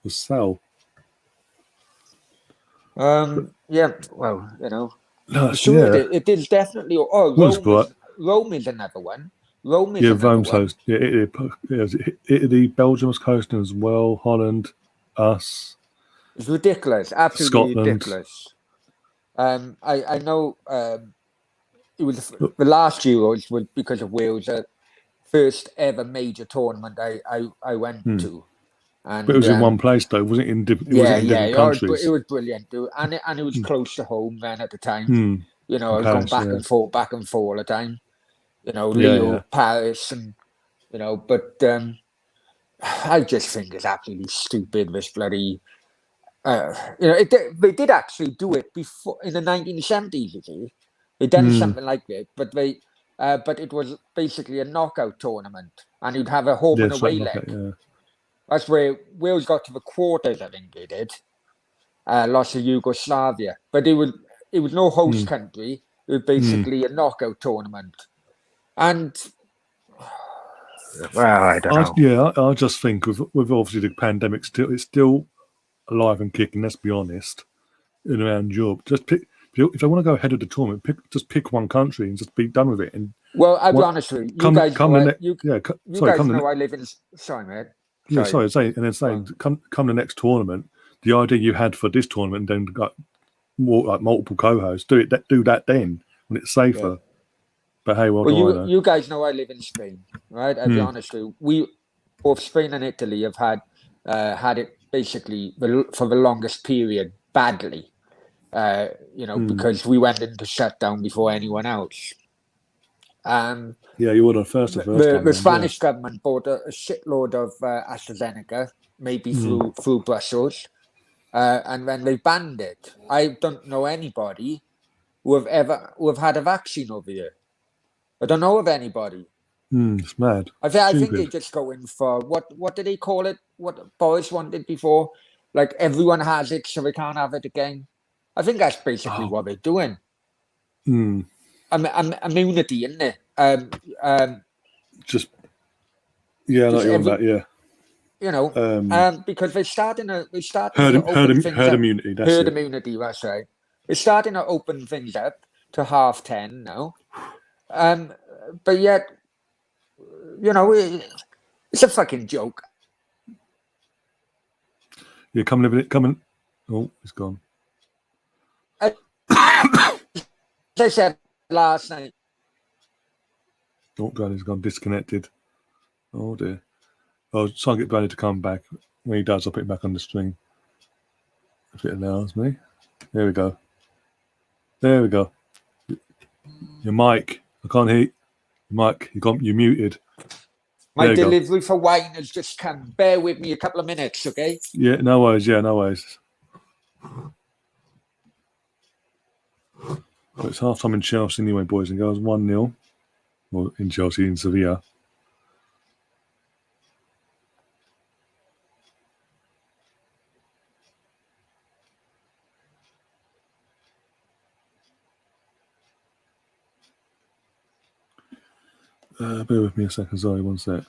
The Sal. Yeah, well, you know. No, I'm sure yeah. it is definitely. Oh, Rome is another one. Rome's host. Yeah, Italy, Belgium was hosting as well. Holland, us. It's ridiculous, absolutely Scotland. ridiculous. I know it was the last Euros was because of Wales, first ever major tournament I went to. And, but it was in one place though, wasn't it? In different countries. It was brilliant, and it was close to home then at the time. You know, I was going back and forth all the time. You know, Rio, Paris, and you know, but I just think it's absolutely stupid. This bloody, you know, they did actually do it before in the 1970s. You see, they done something like it, but it was basically a knockout tournament, and you'd have a home and away leg. That's where Wales got to the quarters, I think they did. Lost to Yugoslavia. But it was no host country. It was basically a knockout tournament. And, well, I don't know. I just think with obviously the pandemic it's still alive and kicking, let's be honest, in around Europe. Just pick, if they want to go ahead of the tournament, just pick one country and just be done with it. And well, I'll be honest with you. You guys know I live in... Sorry, mate. Yeah, sorry, saying, come the next tournament, the idea you had for this tournament, then got more like multiple co-hosts. Do that then when it's safer. Yeah. But hey, you guys know I live in Spain, right? I'll be honest with you. Both Spain and Italy have had it basically for the longest period badly. You know, because we went into shutdown before anyone else. You would have first. The Spanish government bought a shitload of AstraZeneca, maybe through Brussels, and then they banned it. I don't know anybody who have had a vaccine over here. I don't know of anybody. It's mad. I think they just go in for what did they call it? What Boris wanted before, like everyone has it, so we can't have it again. I think that's basically what they're doing. Immunity, isn't it? You know, because they're starting to herd immunity. That's herd immunity. That's right. They're starting to open things up to 10:30 now. But yet, you know, it's a fucking joke. Yeah, coming. Oh, he's gone. As I said last night. Oh, Granny's gone disconnected. Oh dear. I'll try and get Granny to come back. When he does, I'll put him back on the stream. If it allows me. There we go. Your mic. I can't hear you. Mike, you're muted. My delivery for wine has just come. Bear with me a couple of minutes, okay? Yeah, no worries. No worries. Well, it's half time in Chelsea anyway, boys and girls. 1-0. Well, in Chelsea, in Sevilla. Bear with me a second. Sorry, one sec.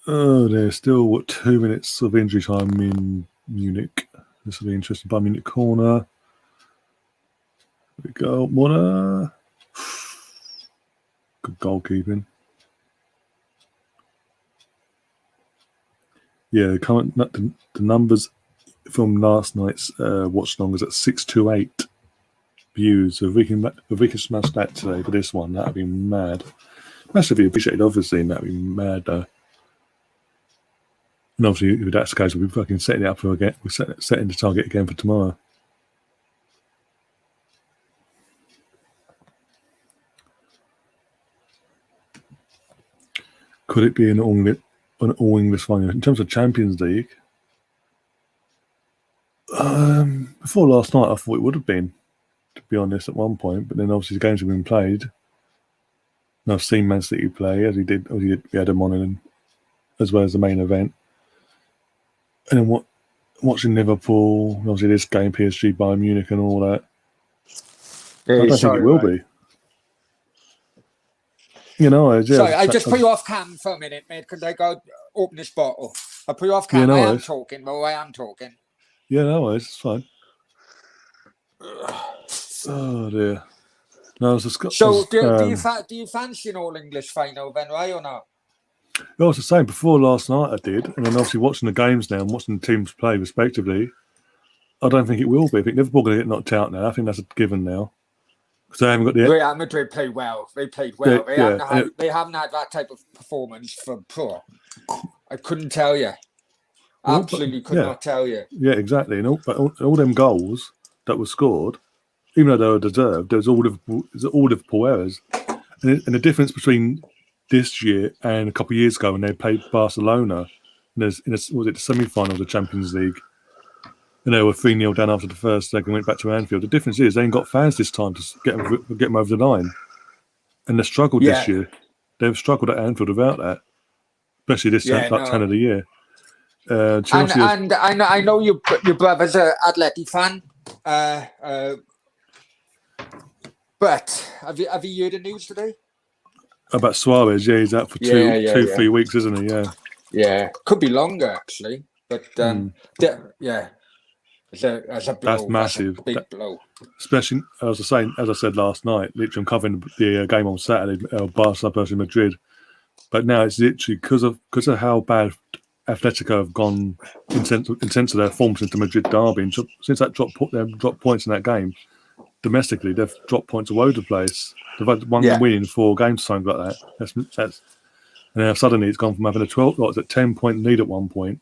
Oh, there's still 2 minutes of injury time in Munich. This will be interesting. Bayern Munich corner. There we go. Warner. Good goalkeeping. Yeah, the numbers from last night's Watchalong is at 628 views. So if we can smash that today for this one, that'd be mad. Massively appreciated, obviously, and that'd be mad though. And obviously, if that's the case, we'll be fucking setting it up for again. We're setting the target again for tomorrow. Could it be an all-English final? In terms of Champions League, before last night, I thought it would have been, to be honest, at one point. But then obviously the games have been played. And I've seen Man City play, as he did. We had him on, as well as the main event. And then watching Liverpool, obviously this game, PSG, Bayern Munich and all that. I don't think it will be. You know, sorry, I just put you off cam for a minute, mate, because I go open this bottle. I put you off cam. I am talking, but I am talking. Yeah, no worries, it's fine. Oh dear. No, so do you fancy an all-English final then, right, or not? I was the same. Before last night I did, and then obviously watching the games now and watching the teams play respectively, I don't think it will be. I think Liverpool are going to get knocked out now. I think that's a given now. Because they haven't got the... Real Madrid played well. They played well. They haven't had that type of performance for... I couldn't tell you. Absolutely could not tell you. Yeah, exactly. And all them goals that were scored, even though they were deserved, there was all Liverpool errors. And the difference between this year and a couple of years ago when they played Barcelona, was it the semi-final of the Champions League? And they were 3-0 down after the first leg and went back to Anfield. The difference is they ain't got fans this time to get them over the line. And they struggled this year. They've struggled at Anfield without that. Especially this turn of the year. Chelsea and I know your brother's an Atleti fan. But have you heard the news today? About Suarez, he's out for 3 weeks, isn't he? Yeah. Could be longer actually. But it's a blow. That's massive. That's a big blow. Especially as I said last night, literally I'm covering the game on Saturday, Barca versus Madrid. But now it's literally because of how bad Atletico have gone in sense of their form since the Madrid derby. And since that dropped points in that game, domestically they've dropped points all over the place. They've had one win in 4 games, something like that. That's and then suddenly it's gone from having a 10-point lead at one point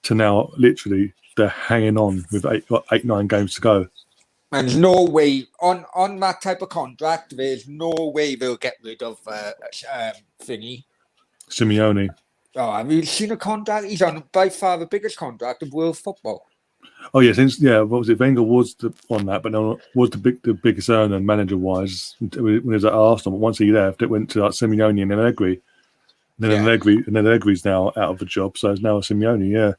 to now literally they're hanging on with 8-9 games to go. And there's no way on that type of contract. There's no way they'll get rid of thingy. Simeone. Oh, have you seen a contract? He's on by far the biggest contract of world football. Oh yeah, what was it? Wenger was on that, but no, was the biggest earner manager wise when he was at Arsenal. But once he left, it went to like Simeone and then Allegri. And then Allegri's now out of the job, so it's now Simeone. Yeah.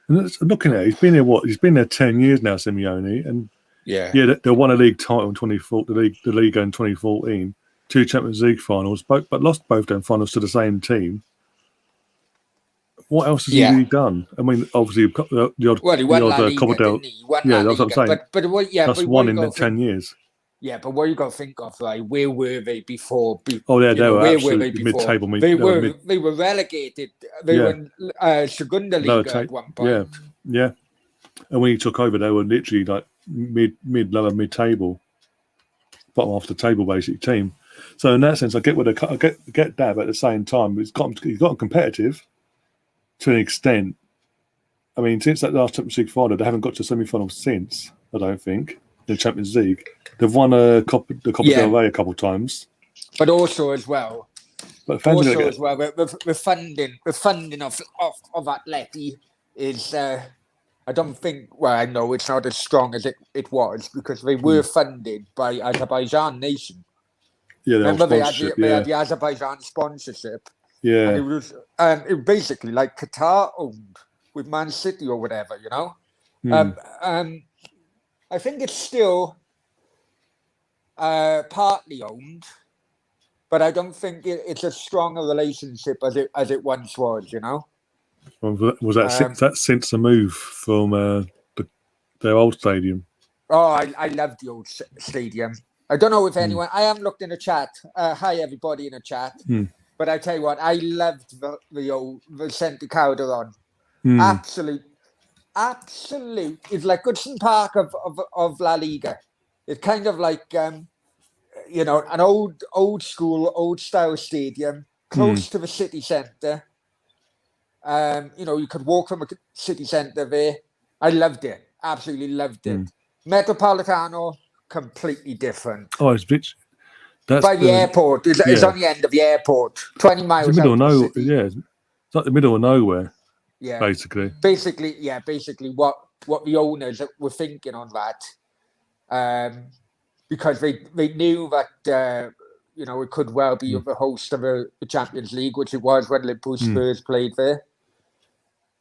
And looking at it, he's been here. He's been there 10 years now, Simeone, and they won a league title in 2014, the league in 2014, 2 Champions League finals, but lost both them finals to the same team. What else has he really done? I mean, obviously, the odd Copa del. That's what I'm saying. That's one in 10 years. Yeah, but what you got to think of, right? Where were they before? They were absolutely mid-table. They were relegated. They were in Segunda Liga at one point. Yeah. And when he took over, they were literally like mid-table, bottom half the table, basic team. So in that sense, I get that, but at the same time, he's gotten competitive to an extent. I mean, since that last Champions League final, they haven't got to semi-final since. I don't think in the Champions League. They've won the Copa del Rey a couple of times, but also as well. The funding of Atleti is. I don't think. Well, I know it's not as strong as it was because they were funded by Azerbaijan nation. Yeah, remember they had the Azerbaijan sponsorship. Yeah, and it was basically like Qatar owned with Man City or whatever, you know. I think it's still partly owned but I don't think it's a stronger relationship as it once was. Was that since the move from their old stadium? Oh, I love the old stadium. I don't know if anyone. I haven't looked in the chat. Hi, everybody in the chat. But I tell you what, I loved the old Vicente Calderon. Absolute. It's like Goodson Park of La Liga. It's kind of like an old school, old style stadium, close to the city centre. You could walk from a city centre there. I loved it. Absolutely loved it. Metropolitano, completely different. Oh, it's bitch. That's by the airport. It's on the end of the airport, 20 miles it's the middle out of of the nowhere. city. Yeah, it's like the middle of nowhere. Yeah, basically. Basically, what the owners were thinking on that, because they knew that it could well be the host of the Champions League, which it was when Liverpool Spurs played there.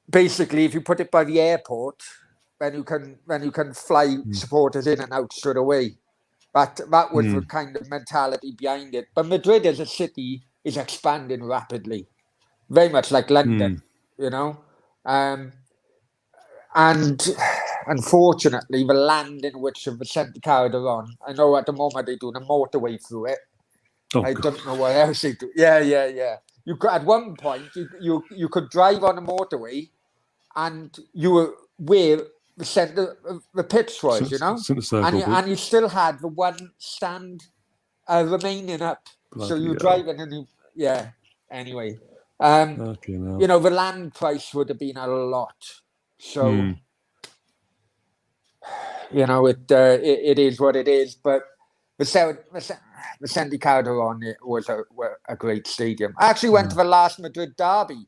Basically, if you put it by the airport, then you can fly supporters in and out straight away. That was the kind of mentality behind it. But Madrid as a city is expanding rapidly, very much like London, and unfortunately, the land in which Vicente Calderon, I know at the moment they're doing a motorway through it. I don't know what else they do. Yeah. You could, at one point, you could drive on a motorway, and you were where the centre of the pitch was, and you still had the one stand remaining up. So you're driving, and anyway. The land price would have been a lot. So, it is what it is. But Vicente Calderon was a great stadium. I actually went to the last Madrid derby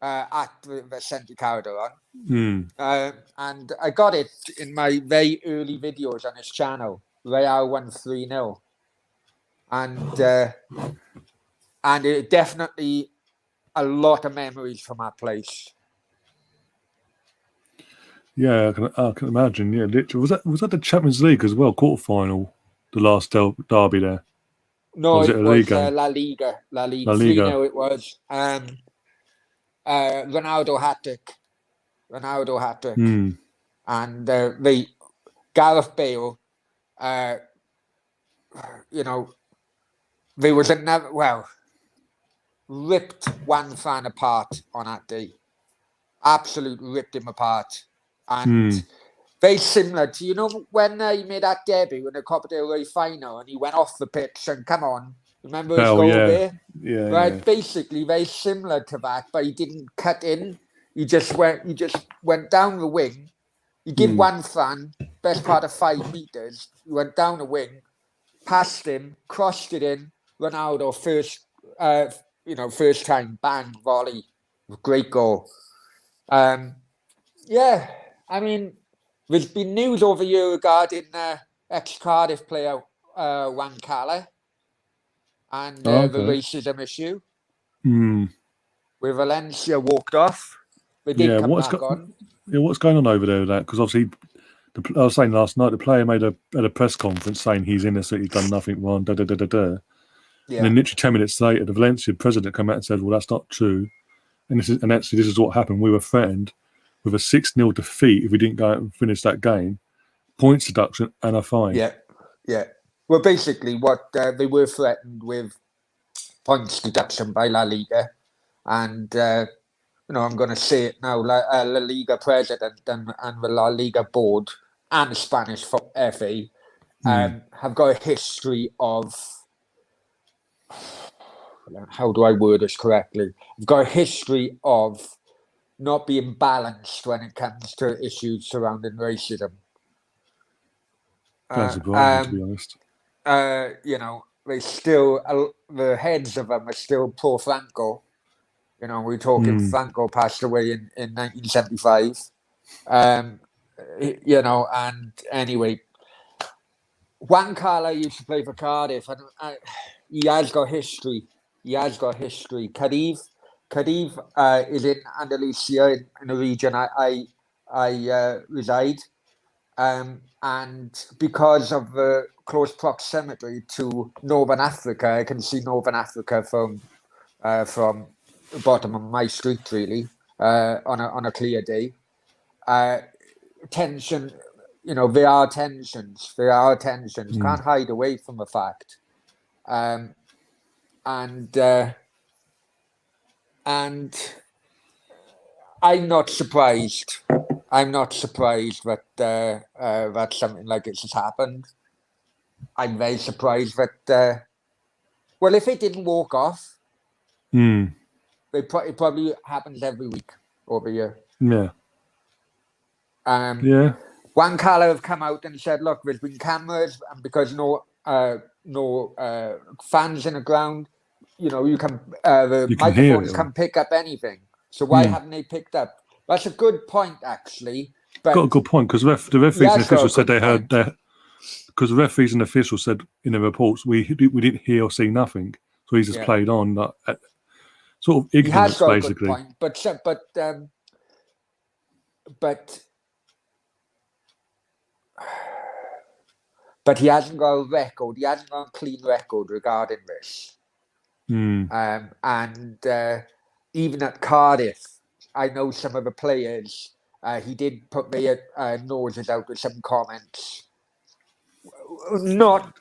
at Vicente Calderon. And I got it in my very early videos on his channel. Real won 3-0. And it definitely a lot of memories from that place. Yeah, I can imagine. Yeah, literally. Was that the Champions League as well? Quarterfinal, the last derby there. No, was it La Liga. La Liga. 3-0 it was. Ronaldo hat-trick. And Gareth Bale. There was ripped one fan apart on that day. Absolutely ripped him apart. And very similar to, when he made that debut in the Copa del Rey final and he went off the pitch and come on. Remember his goal there? Yeah. Right, basically very similar to that, but he didn't cut in. He just went down the wing. He did one fan, best part of 5 meters. He went down the wing, passed him, crossed it in. Ronaldo first time, bang, volley, great goal. I mean, there's been news over here regarding ex-Cardiff player Juan Cala and the racism issue. Where Valencia walked off. They did come back on. Yeah, what's going on over there with that? Because obviously, I was saying last night, the player made a press conference saying he's innocent, he's done nothing wrong, Yeah. And then literally 10 minutes later, the Valencia president came out and said, well, that's not true. And actually, this is what happened. We were threatened with a 6-0 defeat if we didn't go out and finish that game, points deduction and a fine. Yeah. Well, basically, what they were threatened with points deduction by La Liga. And, I'm going to say it now, La Liga president and the La Liga board and the Spanish FA have got a history of, how do I word this correctly? Have got a history of not being balanced when it comes to issues surrounding racism. That's surprising, to be honest. They still, the heads of them are still pro-Franco. We're talking Franco passed away in 1975. And anyway, Juan Cala used to play for Cardiff, and he has got history. Cadiz is in Andalusia, in the region I reside. And because of the close proximity to Northern Africa. I can see Northern Africa from the bottom of my street, really, on a clear day. Tension, there are tensions. There are tensions. Can't hide away from the fact. And I'm not surprised. I'm not surprised that that something like this has happened. I'm very surprised that. Well, if it didn't walk off, it probably happens every week over here. Yeah. Watchalong have come out and said, "Look, there's been cameras, and because no fans in the ground, you can the microphones can pick up anything. So why haven't they picked up?" That's a good point, actually. But got a good point because the referees and officials said they heard that because the referees and officials said in the reports we didn't hear or see nothing, so he's just played on sort of ignorance, he has got basically. A good point, but he hasn't got a record. He hasn't got a clean record regarding this. And even at Cardiff, I know some of the players. He did put their noses out with some comments. Not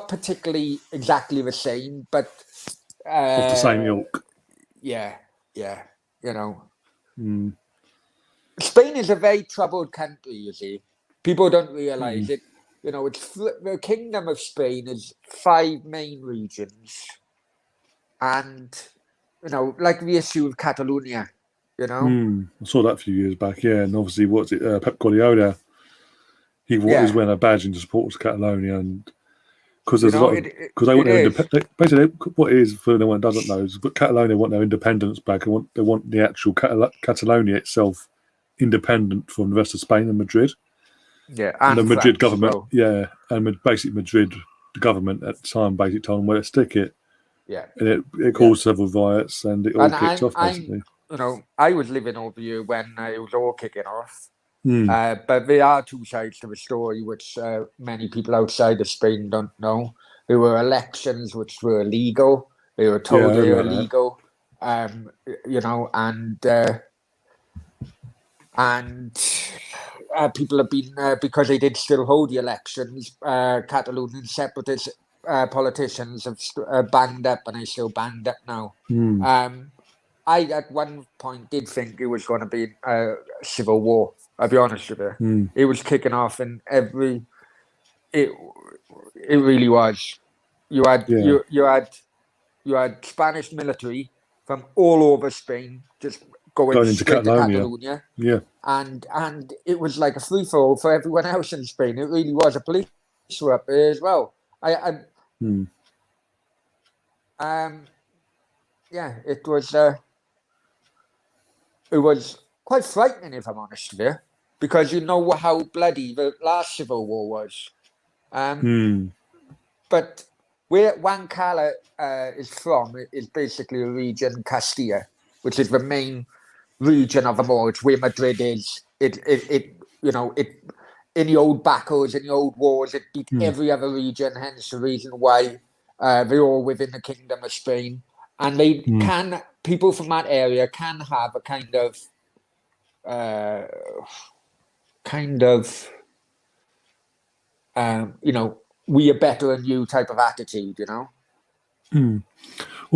particularly exactly the same, but of the same ilk. Yeah. Spain is a very troubled country, you see. People don't realise it. It's the Kingdom of Spain is 5 main regions. And, like the issue of Catalonia, I saw that a few years back, and obviously, Pep Guardiola, he was wearing a badge in support of Catalonia, and because there's a lot because they want their independence. Basically, what it is for anyone who doesn't know is, but Catalonia want their independence back. They want the actual Catalonia itself independent from the rest of Spain and Madrid. Yeah, and the Madrid government, well. and basically Madrid, the government at the time, basically told them where to stick it. Yeah, and it caused several riots, and it all kicked off basically. I was living over here when it was all kicking off. But there are 2 sides to the story, which many people outside of Spain don't know. There were elections which were illegal. They were told they were illegal. And people have been, because they did still hold the elections, Catalonian separatist politicians have banged up, and they still banged up now. I, at one point, did think it was going to be a civil war. I'll be honest with you. It was kicking off in every... It really was. You had Spanish military from all over Spain just going into Catalonia. Yeah. And it was like a free-for-all for everyone else in Spain. It really was. A police were up there as well. It was quite frightening, if I'm honest with you, because you know how bloody the last civil war was. But where Watchalong is from is basically a region, Castilla, which is the main region of them all. It's where Madrid is. It in the old battles, in the old wars, it beat every other region. Hence the reason why they're all within the Kingdom of Spain, and they people from that area can have a kind of we are better than you type of attitude, Well,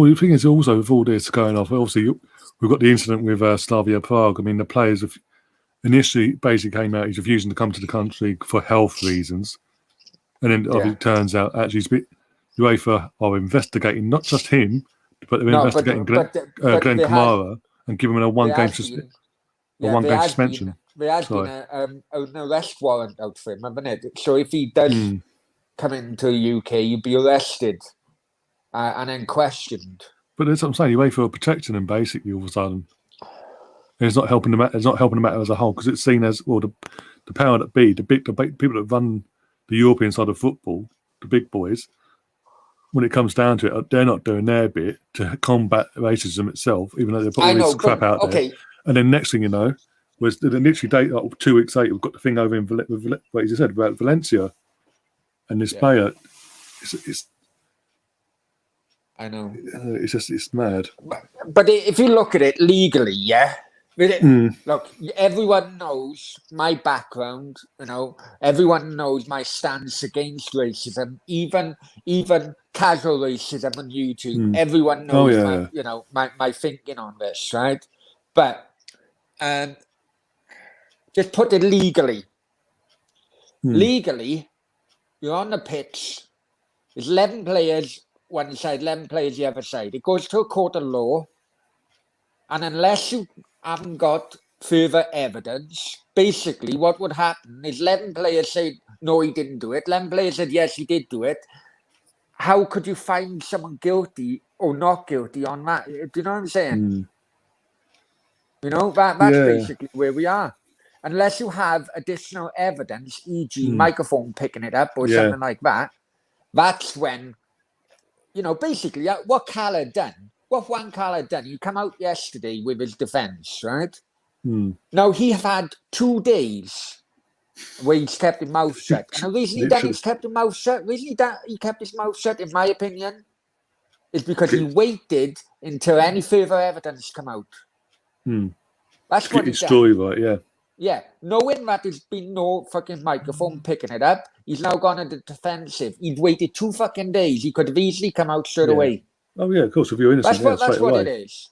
the thing is also with all this going off, obviously we've got the incident with Slavia Prague. I mean, the players have initially basically came out, he's refusing to come to the country for health reasons. And then it turns out actually UEFA are investigating not just him, but they're investigating Glenn Kamara and giving him a one-game suspension. There has been an arrest warrant out for him, haven't it? So if he does come into the UK, you'd be arrested and then questioned. But that's what I'm saying. UEFA are protecting him basically all of a sudden. And it's not helping the matter. It's not helping the matter as a whole because it's seen as the power that be the people that run the European side of football, the big boys. When it comes down to it, they're not doing their bit to combat racism itself, even though they put all this crap out there. And then next thing you know, was the literally 2 weeks later, we've got the thing over in what you said about Valencia, And this player, it's I know. It's mad. But if you look at it legally, yeah. Look, everyone knows my background. Everyone knows my stance against racism. Even casual racism on YouTube. Everyone knows my thinking on this, right? But just put it legally. Legally, you're on the pitch. There's 11 players one side, 11 players the other side. It goes to a court of law. And unless you haven't got further evidence, basically what would happen is 11 players say, no, he didn't do it. 11 players said, yes, he did do it. How could you find someone guilty or not guilty on that? Do you know what I'm saying? That's basically where we are. Unless you have additional evidence, e.g. microphone picking it up or something like that, that's when, basically what Cala done. What Juan Cala done, he come out yesterday with his defence, right? Now, he have had 2 days where he's kept his mouth shut. And the reason he kept his mouth shut, in my opinion, is because he waited until any further evidence come out. That's what he's done. Story right, yeah. Yeah, knowing that there's been no fucking microphone picking it up, he's now gone into defensive. He'd waited 2 fucking days. He could have easily come out straight away. Oh yeah, of course. If you're innocent, that's what it is.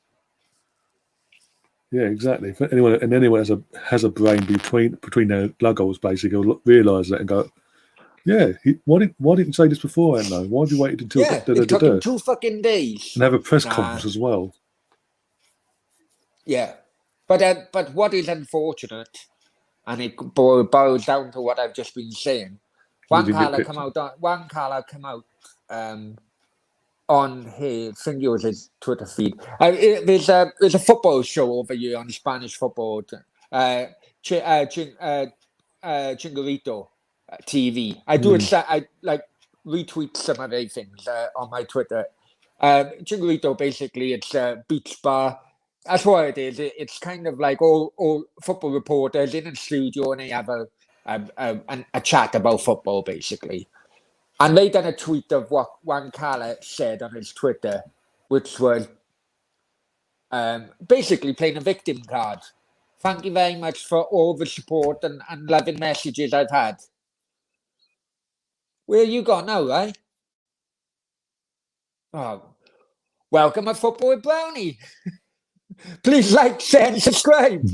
Yeah, exactly. If anyone has a brain between their lug holes, basically, will realise that and go, yeah. Why didn't you say this beforehand though? Why did you wait until? It took him 2 fucking days and have a press conference as well. Yeah, but what is unfortunate, and it boils down to what I've just been saying. Juan Cala come out. On his Twitter feed. There's a football show over here on Spanish football, Chingarito TV. I retweet some of their things on my Twitter. Chingarito, basically, it's a beach bar. That's what it is. It's kind of like all football reporters in a studio and they have a chat about football, basically. And they done a tweet of what Juan Cala said on his Twitter, which was basically playing a victim card. Thank you very much for all the support and loving messages I've had. Where you gone now, right? Oh, welcome to Football with Brownie. Please like, share, and subscribe.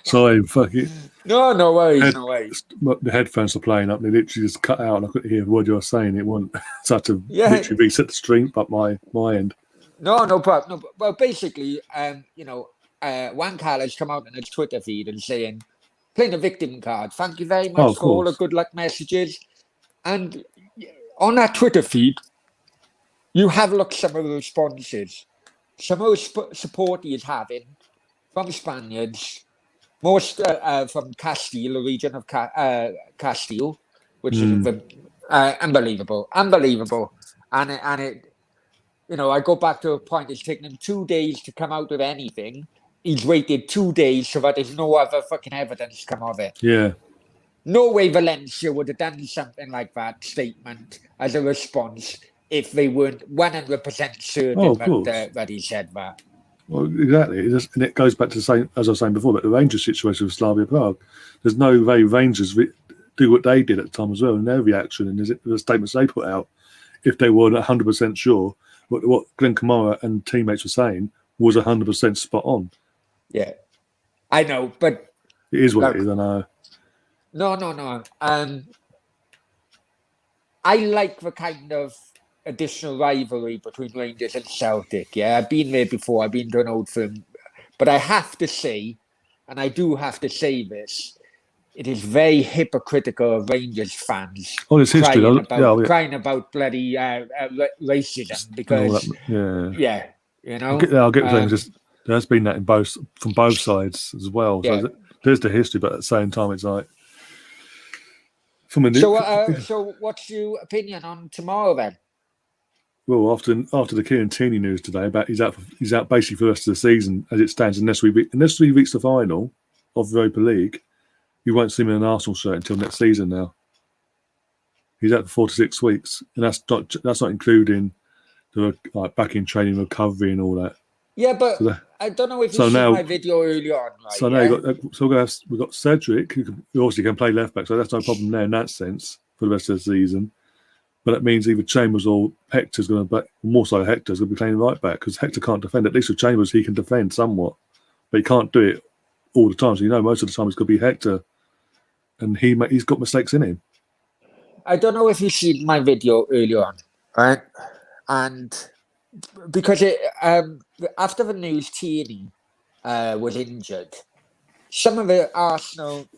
Sorry, fuck it. No worries, no worries. The headphones are playing up. They literally just cut out, and I couldn't hear what you were saying. It wasn't such a literally reset the stream up my end. No problem. No, well, basically, Juan Cala's come out on his Twitter feed and saying, playing a victim card. Thank you very much for all the good luck messages. And on that Twitter feed, you have looked some of the responses. Some of the support he is having from Spaniards, most from Castile, the region of Castile, which is unbelievable. And it, I go back to a point. It's taken him 2 days to come out with anything. He's waited 2 days so that there's no other fucking evidence come of it. Yeah. No way Valencia would have done something like that statement as a response if they weren't 100% certain that he said that. Well, exactly. And it goes back to the same, as I was saying before, about the Rangers situation with Slavia Prague. There's no way Rangers do what they did at the time as well in their reaction and the statements they put out. If they weren't 100% sure, what Glenn Kamara and teammates were saying was 100% spot on. Yeah. I know, but... It is what it is, I know. No. I like the kind of additional rivalry between Rangers and Celtic. Yeah, I've been there before. I've been to an old firm. But I have to say, and I do have to say this, it is very hypocritical of Rangers fans it's history. Crying about bloody racism because, I'll get things. There's been that from both sides as well. Yeah. So there's the history, but at the same time, it's like... So what's your opinion on tomorrow then? Well, after the Kieran Tierney news today about he's out basically for the rest of the season as it stands, unless we reach the final of the Europa League, you won't see him in an Arsenal shirt until next season now. He's out for 4 to 6 weeks, and that's not including the back in training, recovery, and all that. Yeah, but I don't know if you so see now- my video earlier on, right? So now we've got Cedric, who obviously can play left back, so that's no problem there in that sense for the rest of the season. But that means either Chambers or Hector's going to, more so Hector's going to be playing right back, because Hector can't defend. At least with Chambers, he can defend somewhat, but he can't do it all the time. So most of the time it's going to be Hector, and he's got mistakes in him. I don't know if you see my video earlier on, right? And because after the news Tierney was injured, some of the Arsenal,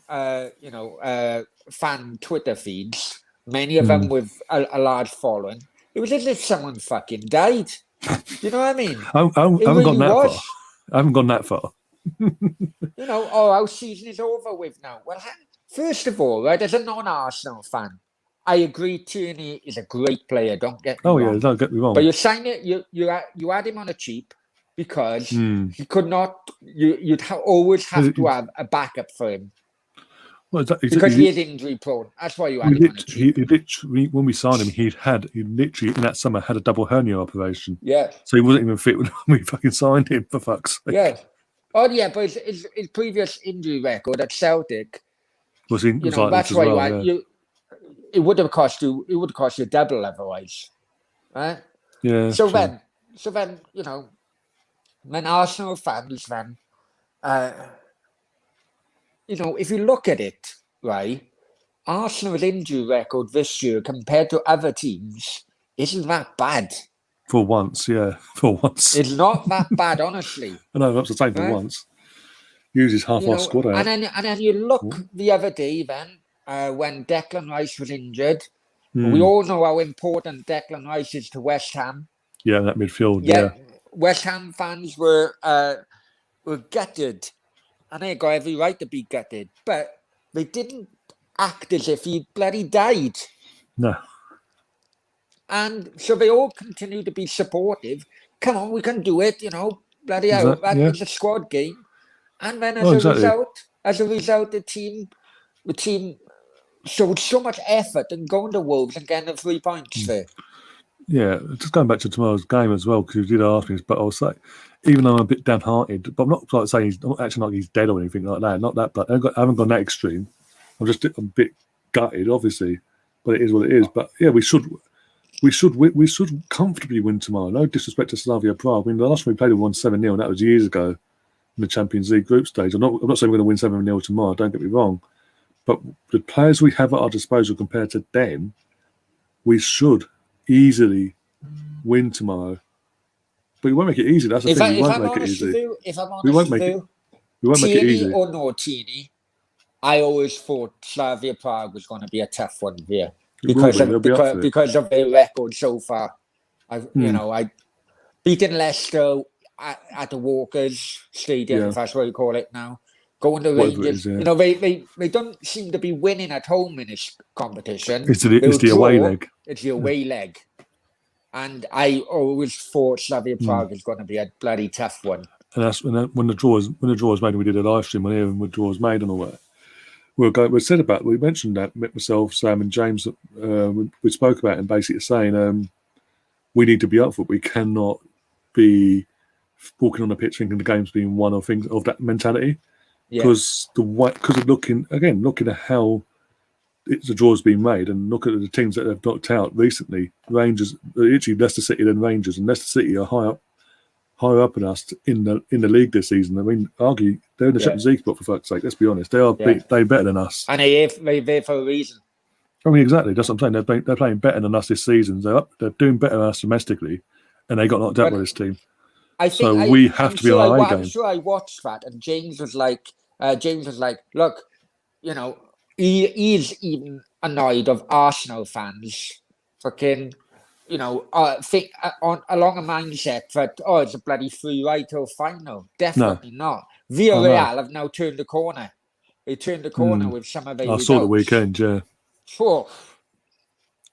fan Twitter feeds, many of them with a large following, it was as if someone fucking died. You know what I mean? I haven't gone that far. I haven't gone that far. Our season is over with now. Well, first of all, right, as a non-Arsenal fan, I agree Tierney is a great player, don't get me wrong. Yeah, don't get me wrong. But you sign it, you had him on a cheap because he could not, you'd always have to have a backup for him. Well, because he is injury prone. That's why you had him on a cheap. When we signed him, he literally in that summer had a double hernia operation. Yeah. So he wasn't even fit when we fucking signed him, for fuck's sake. Yeah. Oh yeah, but his previous injury record at Celtic was that's why it would have cost you double otherwise. Right? Yeah. So then when Arsenal fans then if you look at it, right, Arsenal's injury record this year compared to other teams isn't that bad. For once, yeah. For once. It's not that bad, honestly. I know, that's the same for once. Uses half our squad out. And then you look the other day then, when Declan Rice was injured. We all know how important Declan Rice is to West Ham. Yeah, that midfield, yeah. West Ham fans were gutted. And they got every right to be gutted. But they didn't act as if he bloody died. No. And so they all continue to be supportive. Come on, we can do it, bloody hell. That was a squad game. And then as a result, the team showed so much effort in going to Wolves and getting the 3 points there. Yeah, just going back to tomorrow's game as well, because you did ask me, but I'll say, even though I'm a bit downhearted, but I'm not like saying he's not acting like he's dead or anything like that. Not that, but I haven't gone that extreme. I'm a bit gutted, obviously, but it is what it is. But yeah, we should comfortably win tomorrow. No disrespect to Slavia Prague. I mean, the last time we played, we won 7-0, and that was years ago in the Champions League group stage. I'm not saying we're going to win 7-0 tomorrow. Don't get me wrong, but the players we have at our disposal compared to them, we should easily win tomorrow. But we won't make it easy. That's the thing. We won't make it easy. If I'm honest with you, we won't make it easy. or no Tierney, I always thought Slavia Prague was going to be a tough one here because of their record so far. I've beaten Leicester at the Walkers Stadium, if that's what you call it now. Going to Rangers, they don't seem to be winning at home in this competition. It's the away leg. It's the away leg. And I always thought Slavia Prague is going to be a bloody tough one. And that's when the draw was made, and we did a live stream on here, and the draw was made and all that. We mentioned that, myself, Sam, and James. We spoke about it and basically saying we need to be up for it. We cannot be walking on the pitch thinking the game's being won or things of that mentality. Because of looking at how the draw's been made, and look at the teams that they've knocked out recently. Rangers, literally Leicester City, then Rangers, and Leicester City are higher up than us in the league this season. I mean, argue they're in the Champions League spot, for fuck's sake. Let's be honest, they're better than us, and they're there for a reason. I mean, exactly. That's what I'm saying. They're playing better than us this season. They're doing better than us domestically, and they got knocked out by this team. We have to be on our A game. I'm sure I watched that, and James was like, look, he's even annoyed of Arsenal fans, fucking, think along a mindset that it's a bloody free ride to a final. Definitely not. Villarreal have now turned the corner. They turned the corner with some of their results. I saw the weekend, yeah. Sure.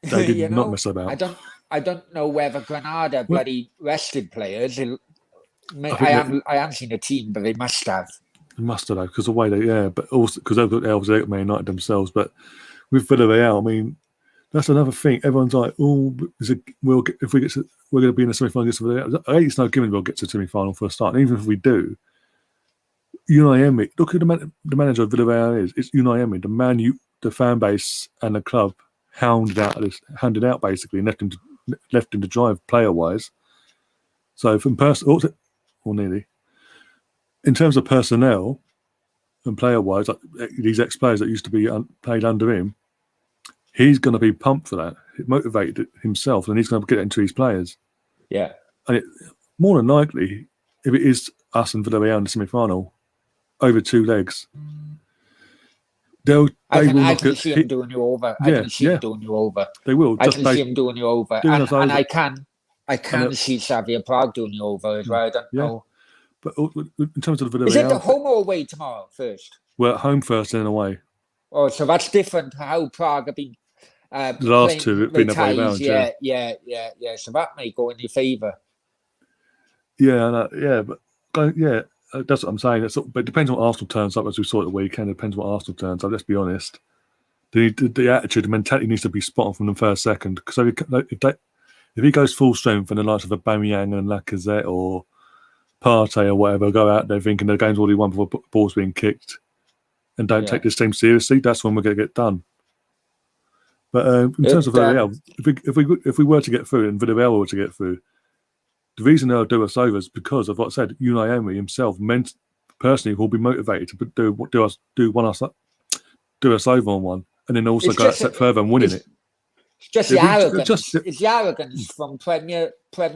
They did not mess about. I don't know whether Granada bloody rested players. I haven't seen a team, but they must have. They must have, because the way but also because they've got Man United themselves. But with Villarreal, I mean, That's another thing. Everyone's like, "Oh, we're going to be in the semi-final against Villarreal." It's no given we'll get to the semi-final for a start. And even if we do, Unai Emery, look who the manager of Villarreal is. It's Unai Emery, the fan base and the club hounded out basically, and left him to drive player-wise. So from or nearly, in terms of personnel and player-wise, like these ex-players that used to be played under him, he's going to be pumped for that, motivated himself, and he's going to get it into his players. Yeah. And more than likely, if it is us and Villarreal in the semi-final, over 2 legs, I can see him doing you over. I can see him doing you over. They will. I can see him doing you over. And I can see Xavier Prague doing you over as well. I don't know. But in terms of the Villarreal... Is it the home or away tomorrow first? We're at home first and then away. Oh, so that's different how Prague have been... the last 2 have been the way round. Yeah. So that may go in your favour. But that's what I'm saying. But it depends on what Arsenal turns up, as we saw at the weekend. It depends on what Arsenal turns up. Let's be honest. The attitude, the mentality needs to be spot on from the first second. Because if he goes full strength and the likes of Aubameyang and Lacazette or Partey or whatever go out there thinking the game's already won before the ball's being kicked and don't take this team seriously, that's when we're going to get done. But in terms of Villarreal, if we were to get through and Villarreal were to get through, the reason they'll do us over is because of what I said. Unai Emery himself, personally, will be motivated to do us over on one, and then also go a step further and winning it. It's just the arrogance. It's the arrogance from Premier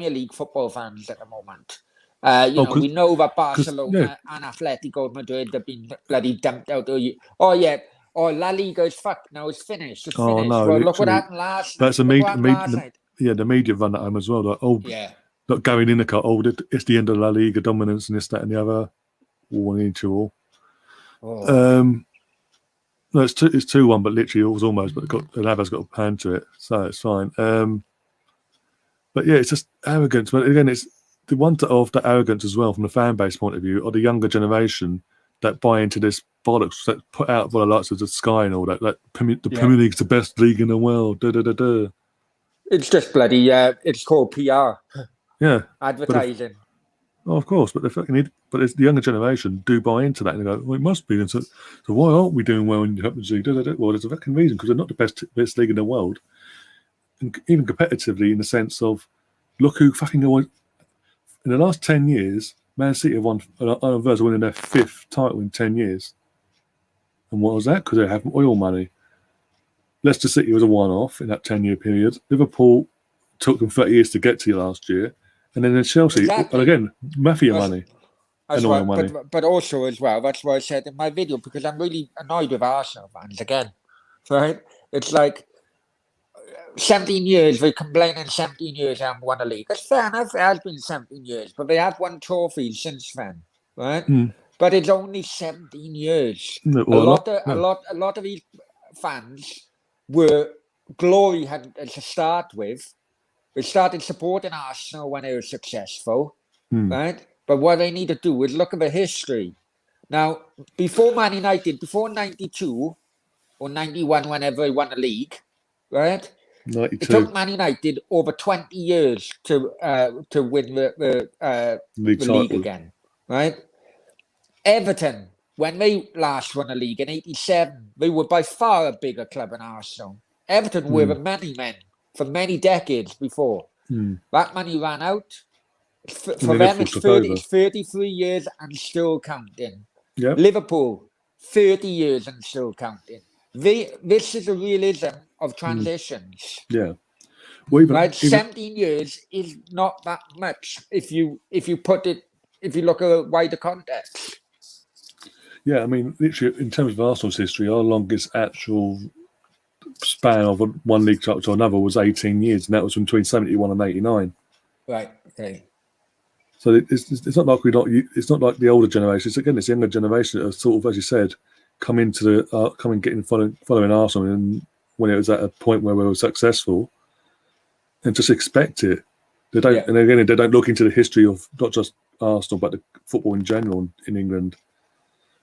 League football fans at the moment. We know that Barcelona and Atletico Madrid have been bloody dumped out. La Liga's fucked now. It's finished. It's finished. No, well, look what happened last night. That's the media run at home as well. Like, not going in the car. It's the end of La Liga dominance and this, that, and the other. All into all. No, it's 2-1, but literally it was almost. But Lava's got a hand to it, so it's fine. But yeah, it's just arrogance. But again, it's the ones that are of that arrogance as well from the fan base point of view, or the younger generation that buy into this bollocks that put out what I like as the Sky and all that. Like Premier League's the best league in the world. It's just bloody. It's called PR. Yeah, advertising. Of course, but the younger generation do buy into that and they go, "Well, it must be." And so why aren't we doing well in the Champions League? Well, there's a fucking reason, because they're not the best league in the world, and even competitively in the sense of, look who fucking won. In the last 10 years, Man City have won on verge of winning their 5th title in 10 years. And what was that? Because they have oil money. Leicester City was a one-off in that 10-year period. Liverpool took them 30 years to get to last year. And then Chelsea, and again, mafia money and oil money. But also as well, that's what I said in my video, because I'm really annoyed with Arsenal fans again. Right? It's like 17 years, we're complaining 17 years I haven't won a league. That's fair enough, it has been 17 years, but they have won trophies since then, right? But it's only 17 years. A lot of these fans were glory had to start with. They started supporting Arsenal when they were successful, right? But what they need to do is look at the history. Now, before Man United, before 92 or 91, whenever they won the league, right? 92. It took Man United over 20 years to win the league again, right? Everton, when they last won the league in 87, they were by far a bigger club than Arsenal. Everton were the money men for many decades before. That money ran out. For them, it's 33 years and still counting. Yep. Liverpool, 30 years and still counting. This is the realism of transitions. Yeah. Right? 17 years is not that much if you look at a wider context. Yeah, I mean, literally, in terms of Arsenal's history, our longest actual span of one league title to another was 18 years, and that was between 71 and 89. Right. Okay. So it's not like it's not like the older generation. It's the younger generation that are sort of, as you said, following Arsenal, and when it was at a point where we were successful, and just expect it. They don't, and again, they don't look into the history of not just Arsenal but the football in general in England.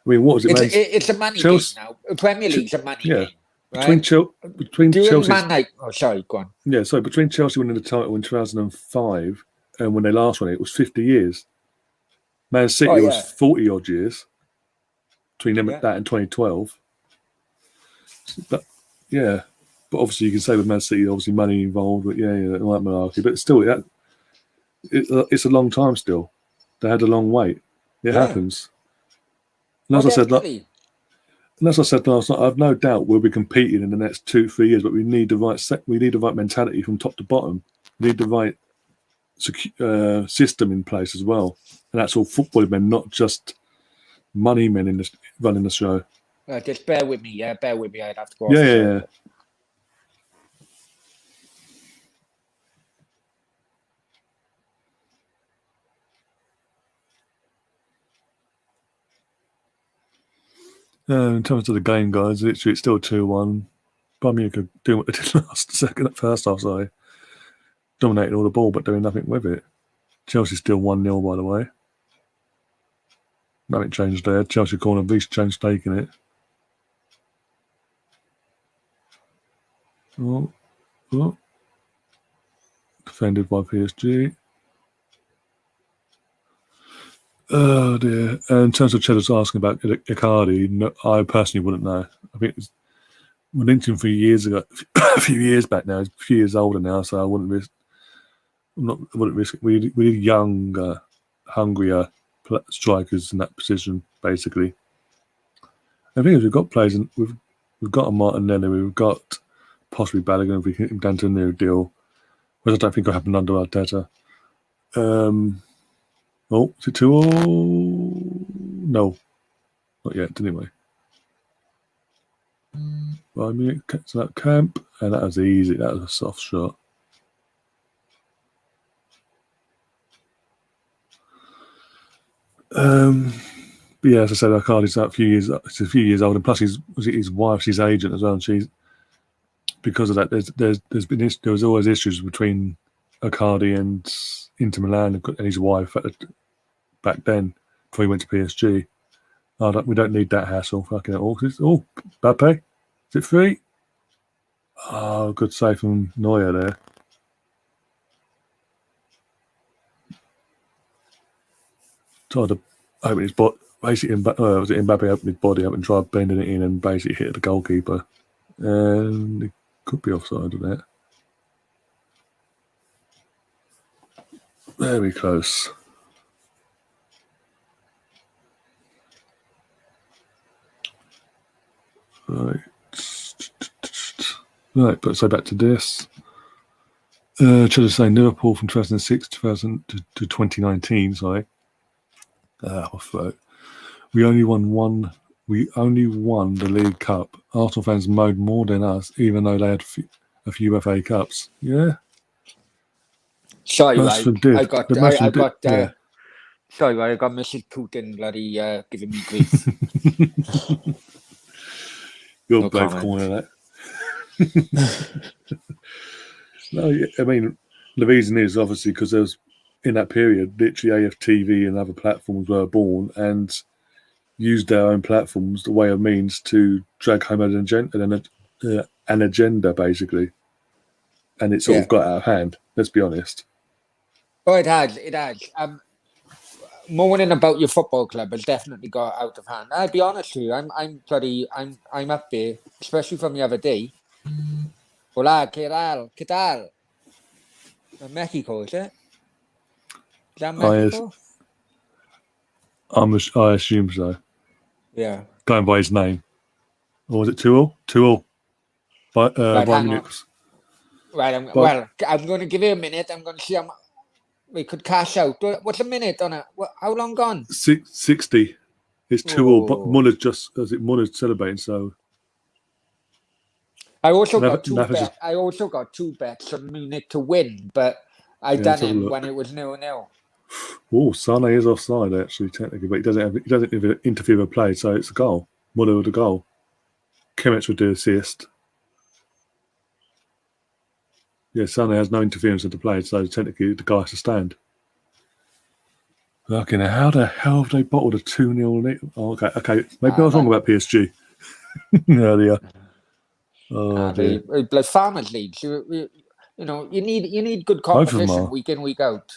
I mean, what was it? It's a money game now. Premier League's a money game. between During Chelsea. Man United. Oh, sorry, go on. Yeah, so between Chelsea winning the title in 2005 and when they last won it, it was 50 years. Man City was 40 odd years between them that and 2012. But yeah, but obviously you can say with Man City, obviously money involved, but all that malarkey. But still, it's a long time still. They had a long wait. It happens. And as I said last night, I've no doubt we'll be competing in the next 2-3 years. But we need the right mentality from top to bottom. We need the right system in place as well, and that's all football men, not just money men running the show. Just bear with me. Yeah, bear with me. I'd have to go. Yeah. In terms of the game, guys, literally it's still 2-1. Bayern Munich are doing what they did first half, sorry. Dominating all the ball but doing nothing with it. Chelsea still 1-0, by the way. Nothing changed there. Chelsea corner, Vice changed taking it. Oh. Defended by PSG. Oh dear. In terms of Cheddar's asking about Icardi, no, I personally wouldn't know. I think we linked him a few years ago, a few years back now. He's a few years older now, so I wouldn't risk. I wouldn't risk it. We need younger, hungrier strikers in that position, basically. I think we've got players, and we've got a Martinelli, we've got possibly Balogun if we get him down to a new deal, which I don't think will happen under Arteta. Is it 2-0? No, not yet. Anyway, Bayern Munich to that camp, and that was easy. That was a soft shot. But yeah, as I said, Icardi's a few years old, and plus his wife's his agent as well. And she's, because of that, there was always issues between Icardi and Inter Milan and his wife back then before he went to PSG. We don't need that hassle. Fucking all. Oh, Mbappe, is it free? Oh, good save from Neuer there. Tried to open his body. Basically, was it Mbappe opened his body up and tried bending it in and basically hit the goalkeeper. And it could be offside of that. Very close. Right, but so back to this. Trying to say Liverpool from 2006 to 2019. Sorry. My throat. We only won the League Cup. Arsenal fans mowed more than us, even though they had a few FA Cups. Yeah. Sorry, I got Mrs. Putin bloody giving me grief. You're both calling that. No, I mean, the reason is obviously because there was, in that period, literally AFTV and other platforms were born and used their own platforms, the way of means, to drag home an agenda, basically. And it sort of got out of hand, let's be honest. Oh, it has. Moaning about your football club has definitely got out of hand. I'll be honest with you, I'm up there, especially from the other day. Hola, ¿qué tal? Mexico, is it? Is that Mexico? I assume so. Yeah. Going by his name. Or was it 2-0? 2-0. Bayern Munich. Right, I'm going to give you a minute. I'm going to see how we could cash out. What's a minute on it? How long gone? 60. It's 2-0. But Muller's celebrating, so... I also got two bets on Munich to win, but I done it when it was 0-0. Oh, Sane is offside actually, technically, but he doesn't interfere with play, so it's a goal. Muller with a goal. Kimmich would do assist. Yeah, Sane has no interference with the play, so technically the guy has to stand. Fucking how the hell have they bottled a 2-0 lead? Oh, okay. Maybe I was wrong about PSG earlier. Oh dear. Like farmers leagues, you need good Both of them competition are. week in, week out.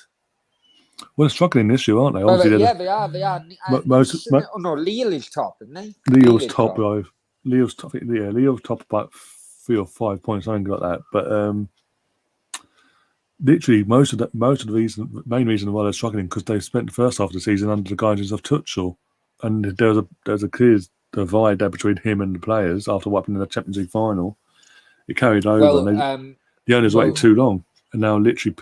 Well, they're struggling this year, aren't they? But Obviously, yeah, they are. No, Lille is top, isn't they? Leo's top, right? Leo's top. Yeah, Leo's top about 3 or 5 points, something like that. But literally, most of the main reason why they're struggling because they spent the first half of the season under the guidance of Tuchel, and there's a clear divide there between him and the players after what happened in the Champions League final. It carried over, and the owners waited too long, and now literally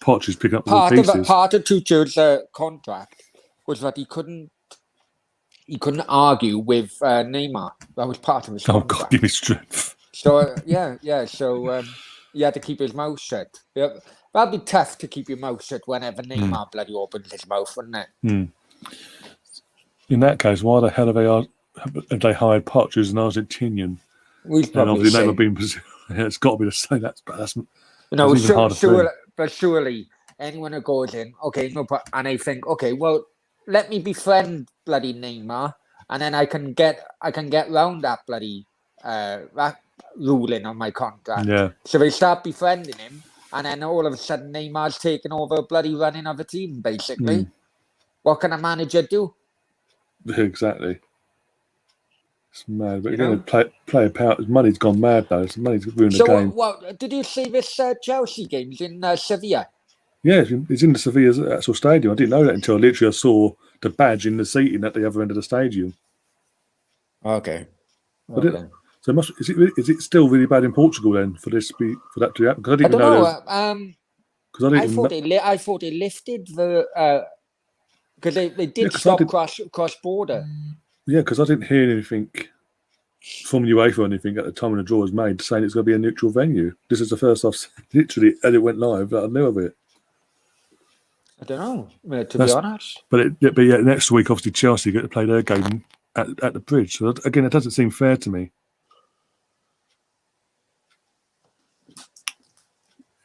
Poch is picking up the pieces. Part of Tuchel's contract was that he couldn't argue with Neymar. That was part of his contract. Oh God, give me strength. So So he had to keep his mouth shut. Yeah, that'd be tough to keep your mouth shut whenever Neymar bloody opens his mouth, wouldn't it? In that case, why the hell have they hired Poch, who's an Argentinian? And obviously never been. It's got to be the same. That's even harder to do. But surely anyone who goes in, okay, no, and I think, okay, well, let me befriend bloody Neymar, and then I can get round that bloody that ruling on my contract. Yeah. So they start befriending him, and then all of a sudden Neymar's taking over bloody running of a team. Basically, what can a manager do? Exactly. It's mad, but again, player power. Money's gone mad though. Money's ruined the game. So, did you see this Chelsea games in Sevilla? Yeah, it's in the Sevilla's actual stadium. I didn't know that until I saw the badge in the seating at the other end of the stadium. Okay. So is it still really bad in Portugal then for that to happen? Because I didn't know. I thought they lifted the because they did stop cross border. Yeah, because I didn't hear anything from UEFA or anything at the time when the draw was made saying it's going to be a neutral venue. This is the first I've literally, as it went live, that I knew of it. I don't know, to be honest. But yeah, next week, obviously, Chelsea get to play their game at the Bridge. So again, it doesn't seem fair to me.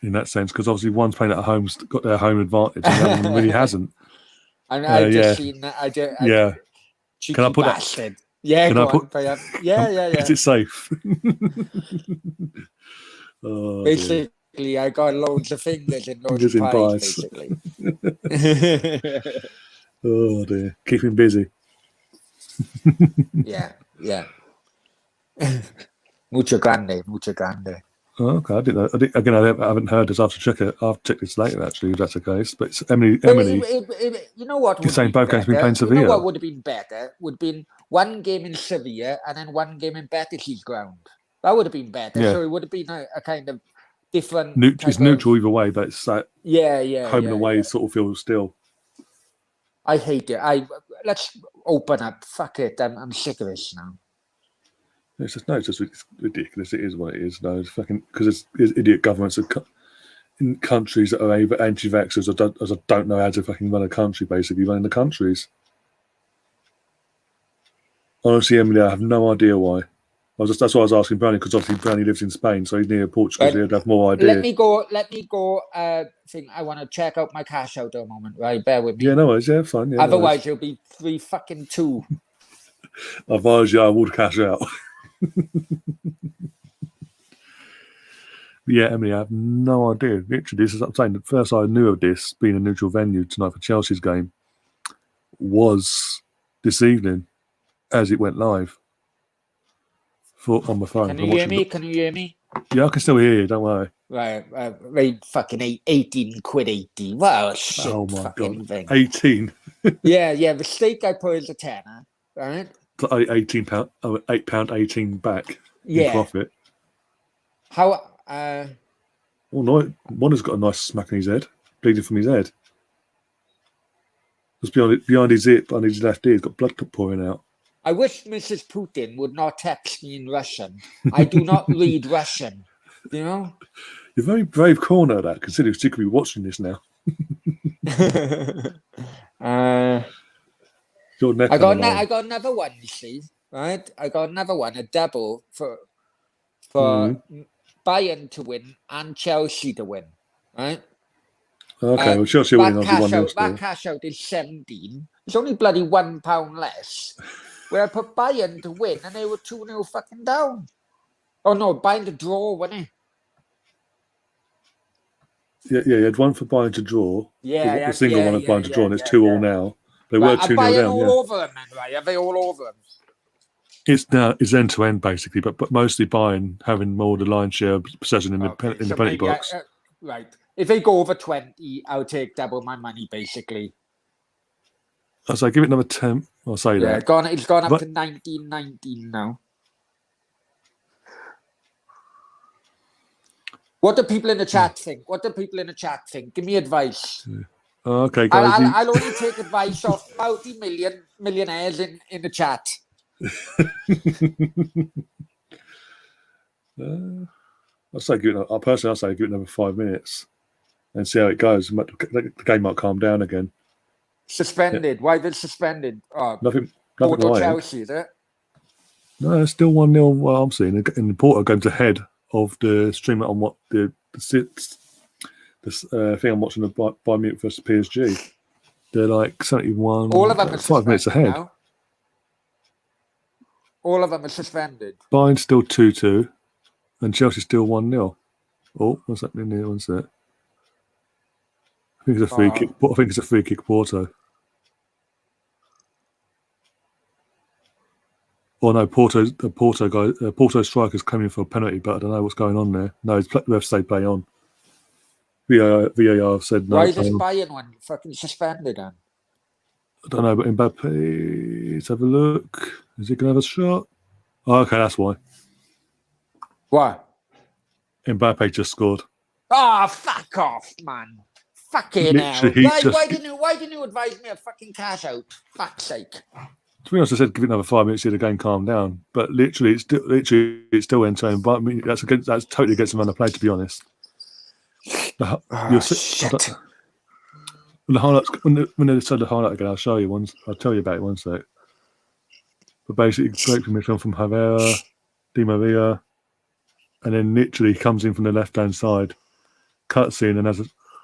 In that sense, because obviously one's playing at home, got their home advantage, and the other one really hasn't. And I've just seen that. Yeah. Cheeky Can I put bastard. Yeah, yeah. Is it safe? Basically, I got loads of fingers and loads of pies, basically. Oh dear, keep him busy. Yeah. Mucho grande. Oh, okay, I didn't know. Again, I haven't heard this. I have to check it. I'll check this later, actually, if that's the case. But it's Emily, you know what? You're saying both games been playing Sevilla. You know what would have been better? Would have been one game in Sevilla and then one game in Betis' ground. That would have been better. Yeah. So it would have been a kind of different. It's neutral either way, but it's home and away sort of feels still. I hate it. Let's open up. Fuck it. I'm sick of this now. It's ridiculous. It is what it is. No, it's fucking because it's idiot governments in countries that are either anti-vaxxers or don't know how to fucking run a country. Basically, running the countries. Honestly, Emily, I have no idea why. That's why I was asking Brownie, because obviously Brownie lives in Spain, so he's near Portugal, so he'd have more idea. Let me go. Think I want to check out my cash out a moment. Right, bear with me. Yeah, no worries. Yeah, fine. Yeah, otherwise, it'll be 3-2. Otherwise, I would cash out. Yeah, Emily, I have no idea. Literally, this is what I'm saying. The first I knew of this being a neutral venue tonight for Chelsea's game was this evening as it went live on my phone. Can you hear me? Yeah, I can still hear you. Don't worry. Right, fucking 18 quid 80. Wow, shit. Oh my god, thing. 18. yeah. The steak I put is a tenner, right? £18, £8.18 back in profit. How? Oh no, one has got a nice smack in his head, bleeding from his head. Just behind his hip, on his left ear, he's got blood pouring out. I wish Mrs. Putin would not text me in Russian. I do not read Russian. You know. You're very brave corner of that, considering she could be watching this now. I got another one, you see, right? I got another one, a double for Bayern to win and Chelsea to win, right? Okay, well, Chelsea winning obviously 1-0 still. That cash out is 17. It's only bloody £1 less. Where I put Bayern to win and they were 2-0 fucking down. Oh no, Bayern to draw, wasn't he? Yeah, he had one for Bayern to draw. Yeah, The single one of Bayern to draw, and it's 2-2 now. They were 2-0 Bayern down. all over him, then, right? Are they all over him? It's end to end basically, but mostly Bayern having more the lion's share of possession in the penalty box. Right. If they go over 20, I'll take double my money basically. I'll say give it another 10. I'll say that. It's gone up to 19 now. What do people in the chat think? Give me advice. Okay, guys. I'll only take advice off multi-millionaires in the chat. I'll say give it another 5 minutes and see how it goes. The game might calm down again. Suspended. Yeah. Why did suspended? Nothing. Porto Chelsea, is it? No, it's still 1-0. What I'm seeing, and Porto going ahead of the stream on what the thing I'm watching, the Bayern Munich versus PSG. They're like 71. All of them are 5 minutes ahead. Now. All of them are suspended. Bayern's still 2-2, and Chelsea's still 1-0. Oh, what's happening here? What's that? I think it's a free kick. I think it's a free kick, Porto. Oh no, Porto striker's coming for a penalty, but I don't know what's going on there. No, the ref say play on. VAR said no. Why is this Bayern one fucking suspended then? I don't know, but Mbappe, let's have a look. Is he going to have a shot? Oh, okay, that's why. What? Mbappe just scored. Oh, fuck off, man. Fucking hell. Why didn't you advise me of fucking cash out? Fuck's sake. To be honest, I said give it another 5 minutes, see the game calm down. But literally, it's still end-to-end. But I mean, that's totally against the run of play, to be honest. Shit. The highlights, when they said the highlight again, I'll show you ones. I'll tell you about it one sec. But basically, great permission from Herrera, Di Maria, and then literally comes in from the left-hand side, cuts in and has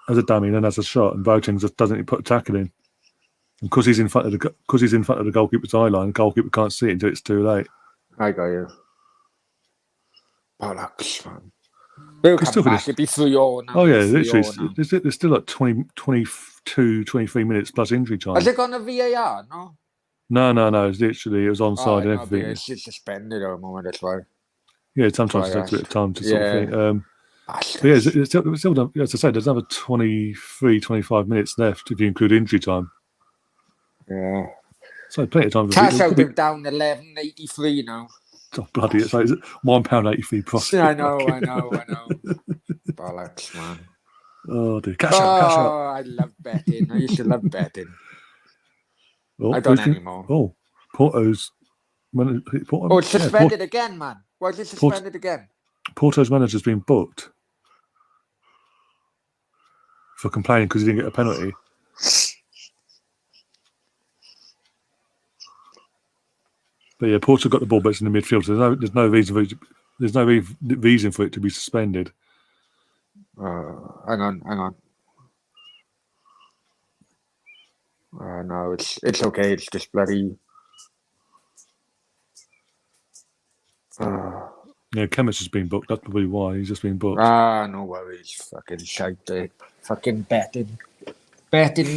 a dummy and then has a shot, and Boateng just doesn't put a tackle in. And because he's in front of the goalkeeper's eye line, the goalkeeper can't see it until it's too late. I got you. Bollocks, man. They'll come back. It'll be 3-0 now. Oh, yeah, literally. There's still like 22, 23 minutes plus injury time. Has it gone to VAR? No? No. It was onside and everything. It's just suspended at the moment, that's why. Yeah, sometimes it takes a bit of time to sort of think. But yeah, it's still, as I say, there's another 23, 25 minutes left if you include injury time. Yeah. So plenty of time. Cash out them down 11.83 now. Oh, bloody, it's like £1.83 profit. Yeah, I know. Bollocks, man. Oh, dude. Cash out. Oh, I love betting. I used to love betting. Oh, I don't anymore. Oh, Porto's... it's suspended again, man. Why is it suspended again? Porto's manager's been booked for complaining because he didn't get a penalty. But yeah, Porto got the ball, but it's in the midfield. So there's no reason for it to be suspended. Hang on. No, it's okay. It's just bloody. Yeah, Chemist has been booked. That's probably why he's just been booked. No worries. Fucking shite. Fucking betting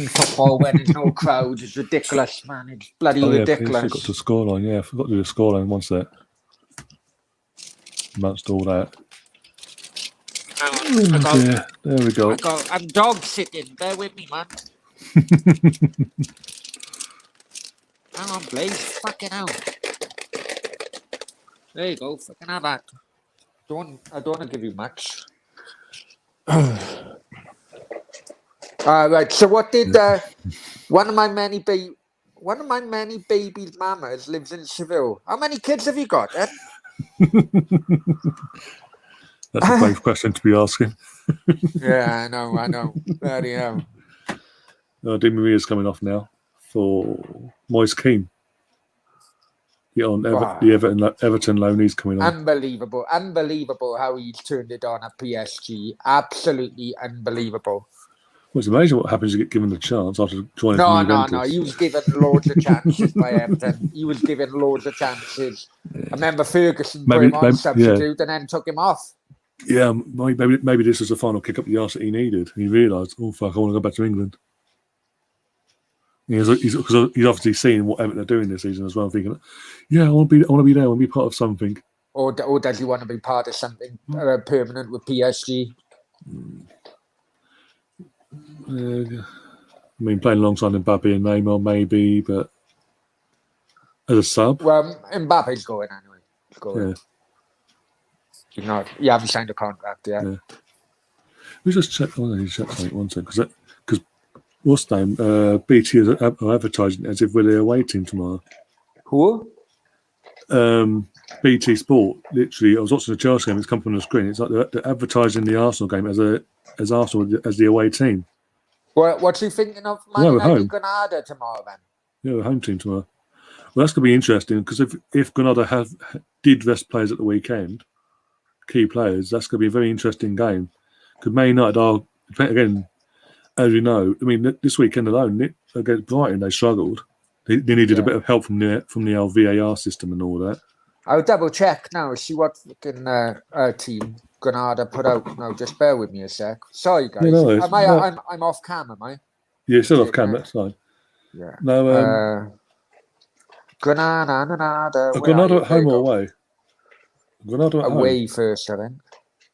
football when there's no crowds is ridiculous, man. It's bloody ridiculous. I forgot to scoreline. Yeah, I forgot to do the scoreline. One sec. Amongst all that. Yeah, there we go. I'm dog sitting. Bear with me, man. Hang on, Blaze. Fucking hell. There you go. Fucking have that. I don't want to give you much. Right. So what did one of my many babies' mamas lives in Seville? How many kids have you got? That's a brave question to be asking. Yeah, I know. Bloody hell. Di Maria's coming off now for Moise Keane. Yeah, on the Everton loan, he's coming on. Unbelievable how he's turned it on at PSG. Absolutely unbelievable. Well, it's amazing what happens to get given the chance after joining No, from Juventus. He was given loads of chances by Everton. He was given loads of chances. I remember Ferguson put him on substitute and then took him off. Yeah, maybe this was the final kick up the arse that he needed. He realised, oh fuck, I want to go back to England. He's obviously seen what Everton are doing this season as well, thinking, yeah, I want to be there, I want to be part of something. Or does he want to be part of something permanent with PSG? I mean, playing alongside Mbappe and Neymar, maybe, but as a sub. Well, Mbappe's going anyway. He's going. Yeah. He's not. You haven't signed a contract yet. Yeah. We just check. I need to check something one second because what's the name? BT are advertising as if we're the away team tomorrow. Who? BT Sport. Literally, I was watching the Chelsea game. It's come from the screen. It's like they're advertising the Arsenal game as Arsenal as the away team. What's he thinking of? Man United Granada tomorrow then? Yeah, we're home team tomorrow. Well, that's going to be interesting because if Granada did rest players at the weekend, key players, that's going to be a very interesting game. Because Man United are, again, as you know, I mean, this weekend alone, against Brighton, they struggled. They needed a bit of help from the VAR system and all that. I'll double check now, see what fucking team Granada put out. No, just bear with me a sec. Sorry, guys. I'm off cam, am I? Yeah, still off cam, that's fine. Yeah. No, Granada. Granada at home or away? Granada at away home. First, I think.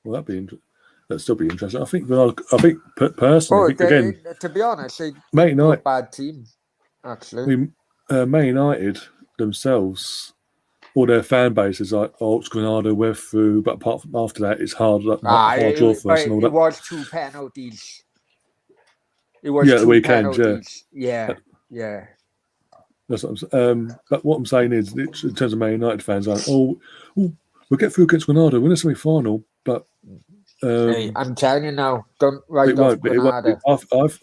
Well, that'd still be interesting. I think personally, again, to be honest, they're not a bad team, actually. Man United themselves, all their fan base is like, oh, it's Granada, we're through, but apart from after that, it's hard draw for us and all that. It was 2 penalties. It was the weekend, penalties. Yeah. That's what I'm saying. But what I'm saying is, in terms of Man United fans, like, we'll get through against Granada, win a semi-final, but hey, I'm telling you now, don't write off Granada.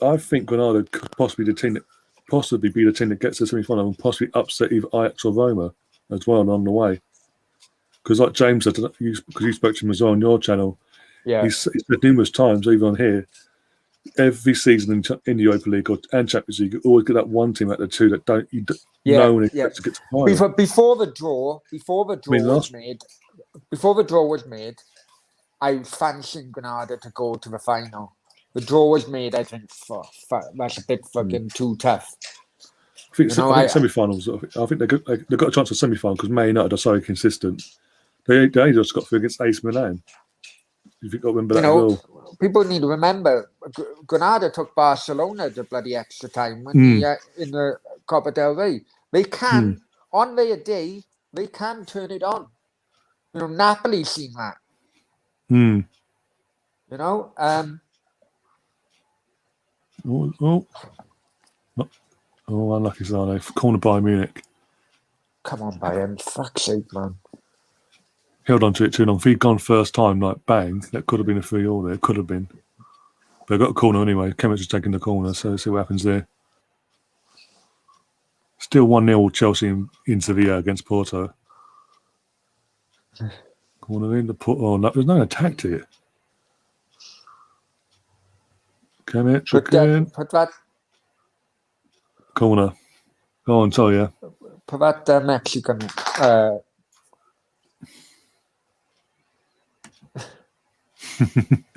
I think Granada could possibly be the team that gets to the semi-final and possibly upset either Ajax or Roma as well on the way. Because like James said, because you spoke to him as well on your channel, he said numerous times, even on here, every season in the Europa League and Champions League, you always get that one team out of the two that no one expects to get to the final. Before the draw was made, I was fancying Granada to go to the final. The draw was made, I think, that's a bit fucking too tough. I think semi-finals. I think they've got a chance for semi-final because Man United are so consistent. They just got through against AC Milan. If you've got to remember that as well. People need to remember Granada took Barcelona the bloody extra time when in the Copa del Rey. They can, on their day, they can turn it on. Napoli's seen that. Unlucky Zane. Corner Bayern Munich. Come on, Bayern. Fuck's sake, man. Held on to it too long. If he'd gone first time, like bang, that could have been a 3-3 there. It could have been. But I got a corner anyway. Kimmich is taking the corner, so let's see what happens there. Still 1-0 Chelsea in Sevilla against Porto. Corner in the no, there's no attack to it. Kimmich again. Put that corner. Go on, sorry, yeah. Put that Mexican.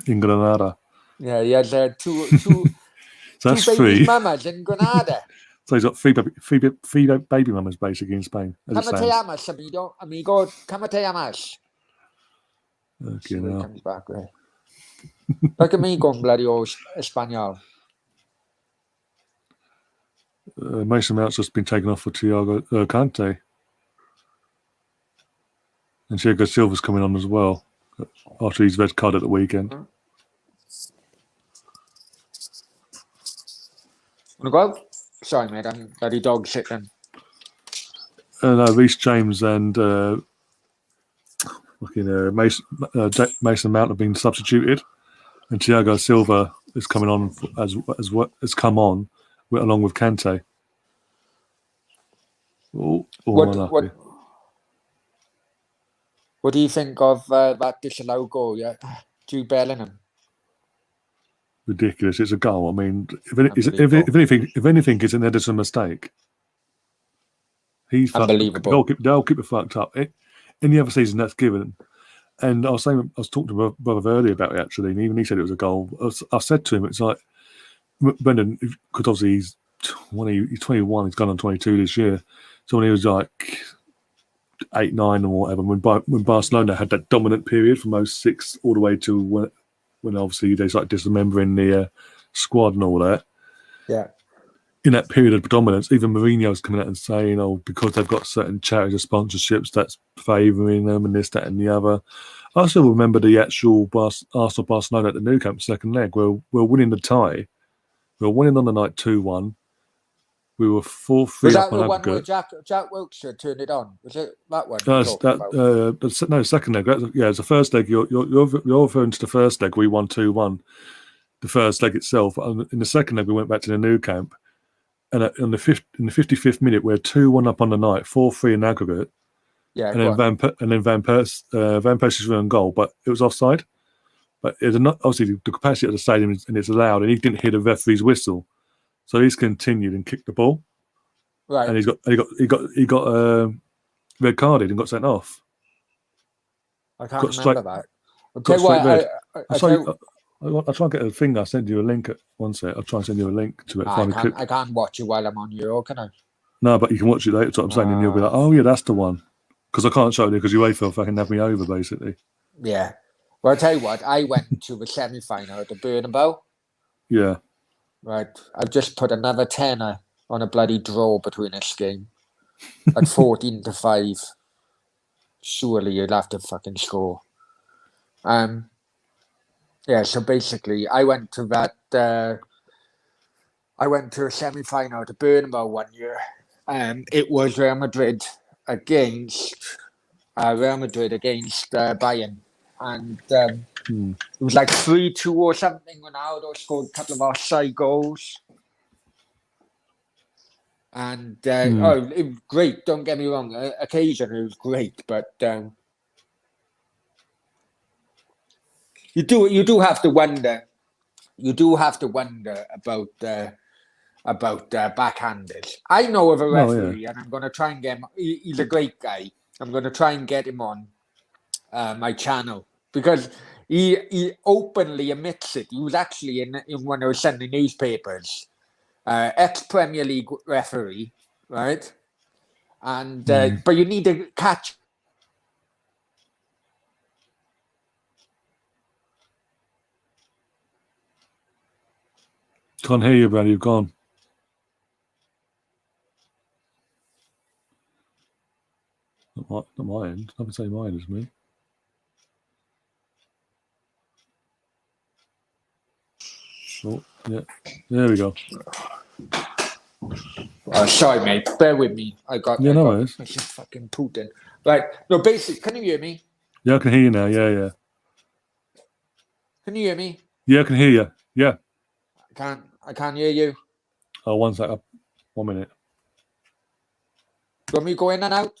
In Granada. Yeah, he has two so that's two baby mamas in Granada. So he's got three baby mamas basically in Spain. Como te llamas, amigo? Como te llamas? Okay, so he comes back, right? Look at me going bloody old Espanol. Mason Mount's just been taken off for Thiago Kante. And Thiago Silva's coming on as well after his red card at the weekend. Wanna go? Sorry, mate, I'm bloody dog sitting. No, Reece James and Mason Mount have been substituted, and Thiago Silva is coming on has come on along with Kante. What do you think of that disallowed goal? Yeah, Jude Bellingham. ridiculous. It's a goal. I mean, if anything, it's an Ederson mistake. He's unbelievable. The goalkeeper fucked up. In the other season, that's given. And I was talking to my brother earlier about it actually, and even he said it was a goal. I said to him, it's like Brendan, because obviously he's 21, he's gone on 22 this year. So when he was like 8, 9 or whatever, when Barcelona had that dominant period from 06 all the way to when obviously they started dismembering the squad and all that. Yeah. In that period of dominance, even Mourinho's coming out and saying, because they've got certain charities or sponsorships, that's favouring them and this, that and the other. I still remember the actual Arsenal-Barcelona at the Nou Camp second leg where we're winning the tie. We were winning on the night 2-1. We were 4-3 up on aggregate. Was that the one where Jack Wilshere turned it on? Was it that one? No, second leg. It's the first leg. You're referring to the first leg. We won 2-1. The first leg itself. In the second leg, we went back to the Nou Camp. And in the 55th minute, we're 2-1 up on the night, 4-3 in aggregate. Yeah, and then Van Persie's run goal, but it was offside. But it's not obviously the capacity of the stadium and it's allowed, and he didn't hear the referee's whistle, so he's continued and kicked the ball. Right, and he got red carded and got sent off. I can't remember that. I'll try and get a thing. I'll send you a link at one set. I'll try and send you a link to it. I can't watch it while I'm on Euro, can I? No, but you can watch it later. That's what I'm saying, and you'll be like, "Oh yeah, that's the one." Because I can't show it because UEFA fucking have me over, basically. Yeah. Well, I'll tell you what. I went to the semi-final at the Bernabeu. Yeah. Right. I've just put another tenner on a bloody draw between this game at 14-5. Surely you'd have to fucking score. Yeah, so basically, I went to that. I went to a semi-final to Bernabeu one year. It was Real Madrid against Bayern, and it was like 3-2 or something. Ronaldo scored a couple of offside goals, and it was great. Don't get me wrong. Occasionally, it was great, but. You do have to wonder. You do have to wonder about backhanders. I know of a referee, and I'm going to try and get him. He's a great guy. I'm going to try and get him on my channel because he openly admits it. He was actually in one of the Sunday newspapers, ex-Premier League referee, right? And but you need to catch. Can't hear you, brother. You've gone. Not my end. I would say mine is me. Oh, yeah. There we go. Sorry, mate. Bear with me. I got fucking Putin. Right. No, basically, can you hear me? Yeah, I can hear you now. Yeah. Can you hear me? Yeah, I can hear you. Yeah. I can't hear you. Oh, 1 second. 1 minute. Do you want me to go in and out?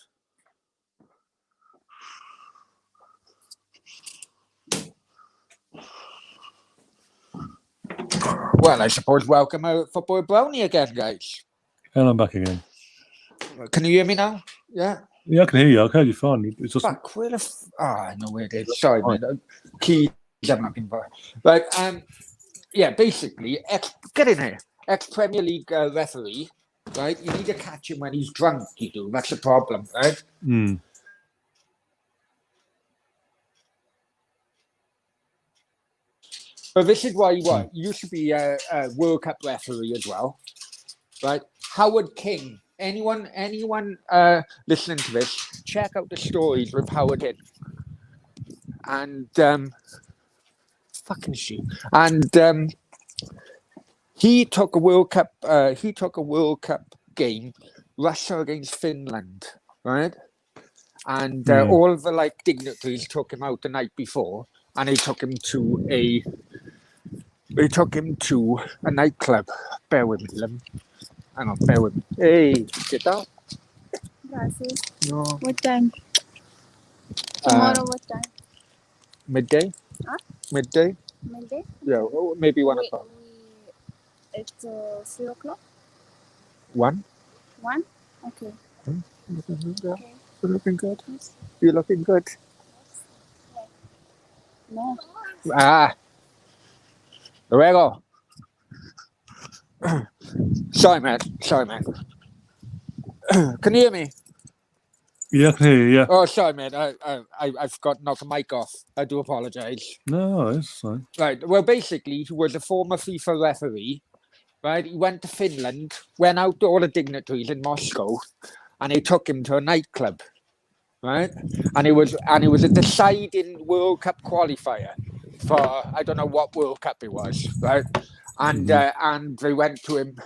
Well, I suppose welcome Football Brownie again, guys. And I'm back again. Can you hear me now? Yeah. Yeah, I can hear you. I can hear you fine. It's just... Fuck, where the I know where it is. Sorry, man. Keys I'm looking for. Right, yeah, basically, get in here. Ex-Premier League referee, right? You need to catch him when he's drunk, you do. That's the problem, right? But this is why you should be a World Cup referee as well, right? Howard King. Anyone listening to this, check out the stories with Howard King. And fucking shoot. And he took a World Cup. He took a World Cup game, Russia against Finland, right? And all of the dignitaries took him out the night before, and they took him to a nightclub. Bear with me, Lim. Hang on, bear with me. Hey, get out. Gracias. No. What time? Tomorrow, what time? Midday. Huh? Midday. Midday? Yeah, maybe 1 We- o'clock. It's 3 o'clock? 1? 1? Okay. Yeah, Okay. you're looking good. Yes. You're looking good. No. Ah, luego. Sorry, man. Can you hear me? Yeah, I can hear you, yeah. Oh, sorry, man. I forgot to knock the mic off. I do apologize. No, it's fine. Right. Well, basically, he was a former FIFA referee. Right. He went to Finland, went out to all the dignitaries in Moscow, and they took him to a nightclub. Right. And it was a deciding World Cup qualifier for I don't know what World Cup it was. Right. And and they went to him,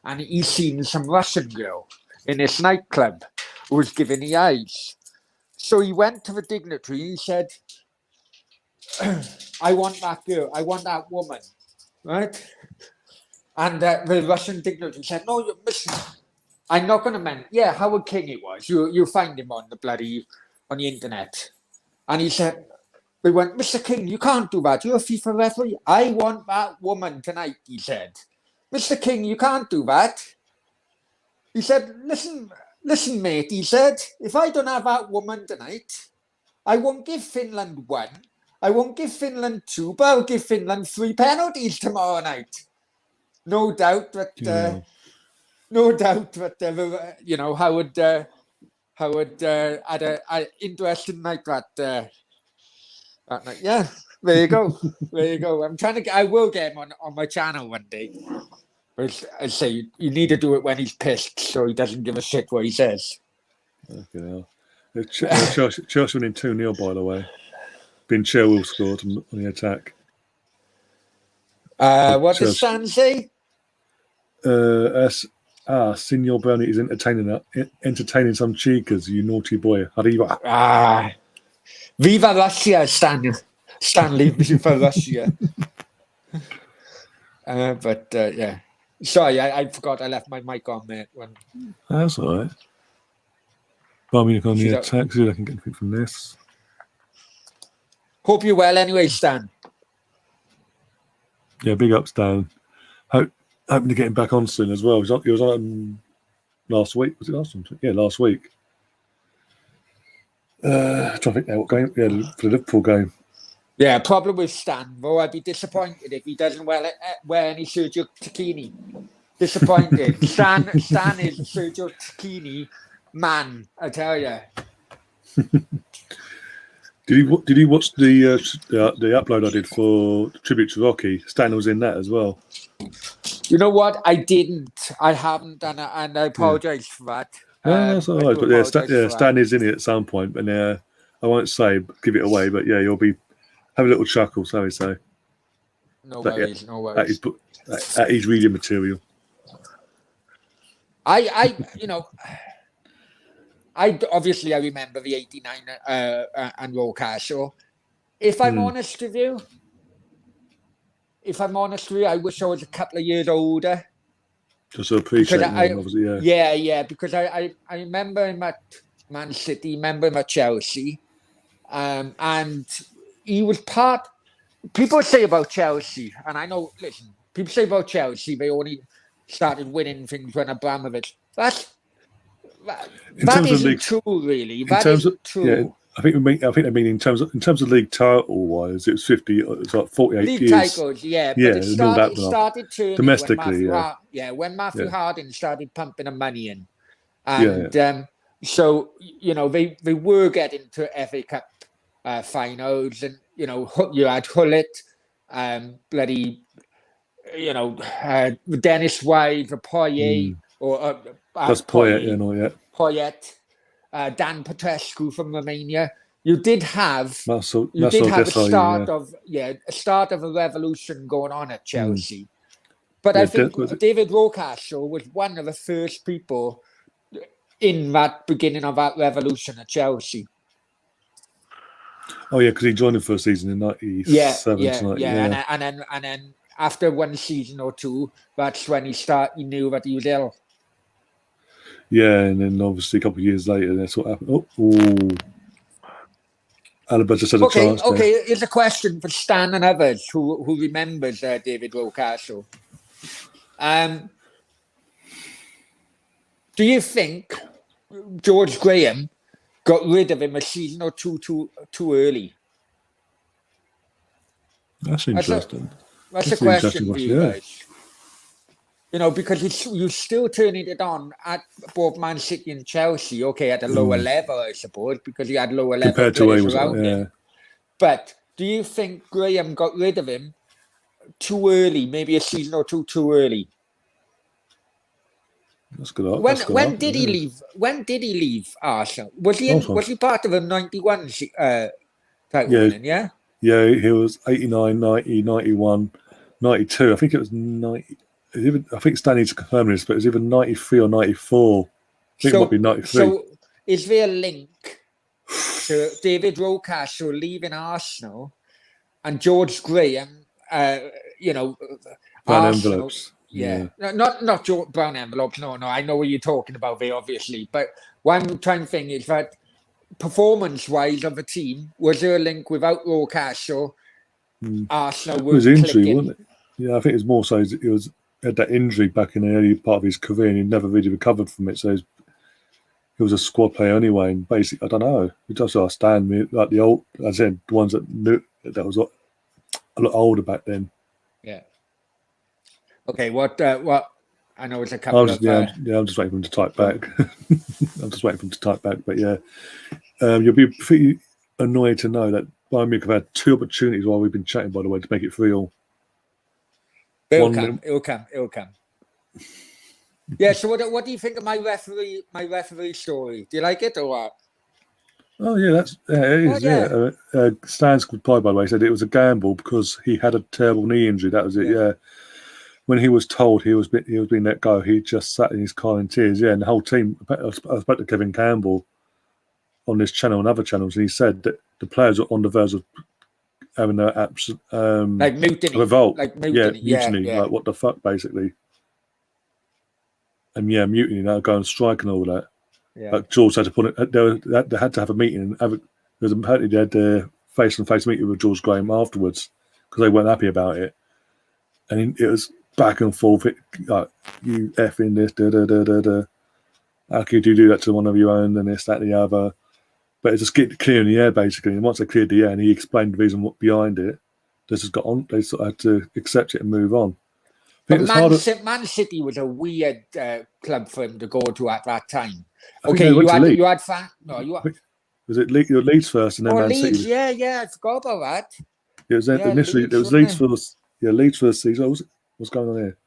and he seen some Russian girl in this nightclub who was giving the eyes. So he went to the dignitary. He said, "I want that girl. I want that woman." Right. And the Russian dignitary said, "No, you listen. I'm not going to mention. Yeah, Howard King it was. You find him on the internet." And he said, "We went, Mr. King, you can't do that. You're a FIFA referee. I want that woman tonight." He said, "Mr. King, you can't do that." He said, "Listen, mate." He said, "If I don't have that woman tonight, I won't give Finland 1. I won't give Finland 2, but I'll give Finland 3 penalties tomorrow night." No doubt that. Yeah. No doubt that you know Howard had a interesting night that night. Yeah, there you go. There you go. I will get him on my channel one day. But I say you need to do it when he's pissed, so he doesn't give a shit what he says. Okay, Chelsea winning 2-0, by the way. Ben Chilwell scored on the attack. What does Chelsea. Stan say? Signor Bernie is entertaining some chicas, you naughty boy. Arriba. Viva Russia, Stanley, Viva Russia. But yeah. Sorry, I forgot I left my mic on there. That's all right. Bayern Munich on the She's attack. See if I can get anything from this. Hope you're well anyway, Stan. Yeah, big ups, Dan. Hoping to get him back on soon as well. He was on last week. Was it last one? Yeah, last week. Trying to think now what game? Yeah, for the Liverpool game. Yeah, problem with Stan, though. I'd be disappointed if he doesn't wear any Sergio Tacchini. Disappointed. Stan is Sergio Tacchini man, I tell you. Did you watch the upload I did for Tribute to Rocky? Stan was in that as well. You know what? I didn't. I haven't, and I apologise for that. No, that's all right. But yeah, Stan is in it at some point, and I won't give it away, but yeah, you'll be have a little chuckle, so we say. No worries. That is reading material. I obviously I remember the '89 and Rollcast show. If I'm honest with you, I wish I was a couple of years older. Just to appreciate them, obviously, yeah. Yeah, because I remember him at Man City, remember him at Chelsea, and he was part. People say about Chelsea, and I know. Listen, people say about Chelsea they only started winning things when Abramovich. That isn't true, really. That isn't true. Yeah, I think I mean in terms of league title wise, it was 50. It's like 48 league years. Titles, yeah, but it started turning domestically. When Matthew Harding started pumping the money in, and so they were getting to FA Cup finals, and you had Hullet, bloody, Dennis Wise, Poyet, or that's Poyet, Poyet, Dan Petrescu from Romania. You did have a start of a revolution going on at Chelsea. But I think David Rocastle was one of the first people in that beginning of that revolution at Chelsea. Oh yeah, because he joined the first season in '97. And then after one season or two, that's when he knew that he was ill. Yeah, and then obviously a couple of years later, that's what happened. Alaba just had a chance there. Okay. Here's a question for Stan and others who remembers David Rocastle. Do you think George Graham got rid of him a season or two too early? That's interesting. That's a question for you guys. Because you're still turning it on at both Man City and Chelsea, okay, at a lower level, I suppose, because he had lower level Compared to players where he around him. But do you think Graham got rid of him too early, maybe a season or two too early? That's good. When did he leave? When did he leave Arsenal? Was he part of a 91 title winning? Yeah. Yeah, he was 89, 90, 91, 92. I think it was 90. I think Stan needs to confirm this, but it was either 93 or 94. I think it might be 93. So is there a link to David Rocastle leaving Arsenal and George Graham, brown Arsenal, envelopes? Yeah. Not brown envelopes. No, I know what you're talking about there, obviously. But what I'm trying to think is that performance-wise of the team, was there a link without Rocastle? Arsenal was injury, clicking? wasn't it? Yeah, I think it was more so he had that injury back in the early part of his career and he never really recovered from it. So he was a squad player anyway. And basically, I don't know. It just Stan, like the old, as I said, the ones that knew that was a lot older back then. Yeah. Okay. What? I know it's a couple of. I'm just waiting for him to type back. But yeah, you'll be pretty annoyed to know that Bayern Munich have had two opportunities while we've been chatting, by the way, to make it 3-3. It'll come. Yeah. So what do you think of my referee story? Do you like it or what? Oh yeah, it is. Stan's reply, by the way, said it was a gamble because he had a terrible knee injury. That was it. Yeah. When he was told he was being let go, he just sat in his car in tears. Yeah, and the whole team. I spoke to Kevin Campbell on this channel and other channels, and he said that the players were on the verge of having an absolute like mutiny, revolt, mutiny. Yeah. Like what the fuck, basically. And mutiny, now go and strike and all that. Yeah. But George had to put it. They had to have a meeting and apparently they had a face-to-face meeting with George Graham afterwards because they weren't happy about it, and it was back and forth. Like, you effing this, da. How could you do that to one of your own and this, that, and the other? But it just get clear in the air, basically. And once they cleared the air and he explained the reason behind it, they just got on. They sort of had to accept it and move on. But Man City was a weird club for him to go to at that time. Okay, you had fan. No, you had. Was it Leeds first and then Man Leeds, City? Yeah, I forgot about that. It was initially. It was Leeds first. Yeah, Leeds first season. What's going on here?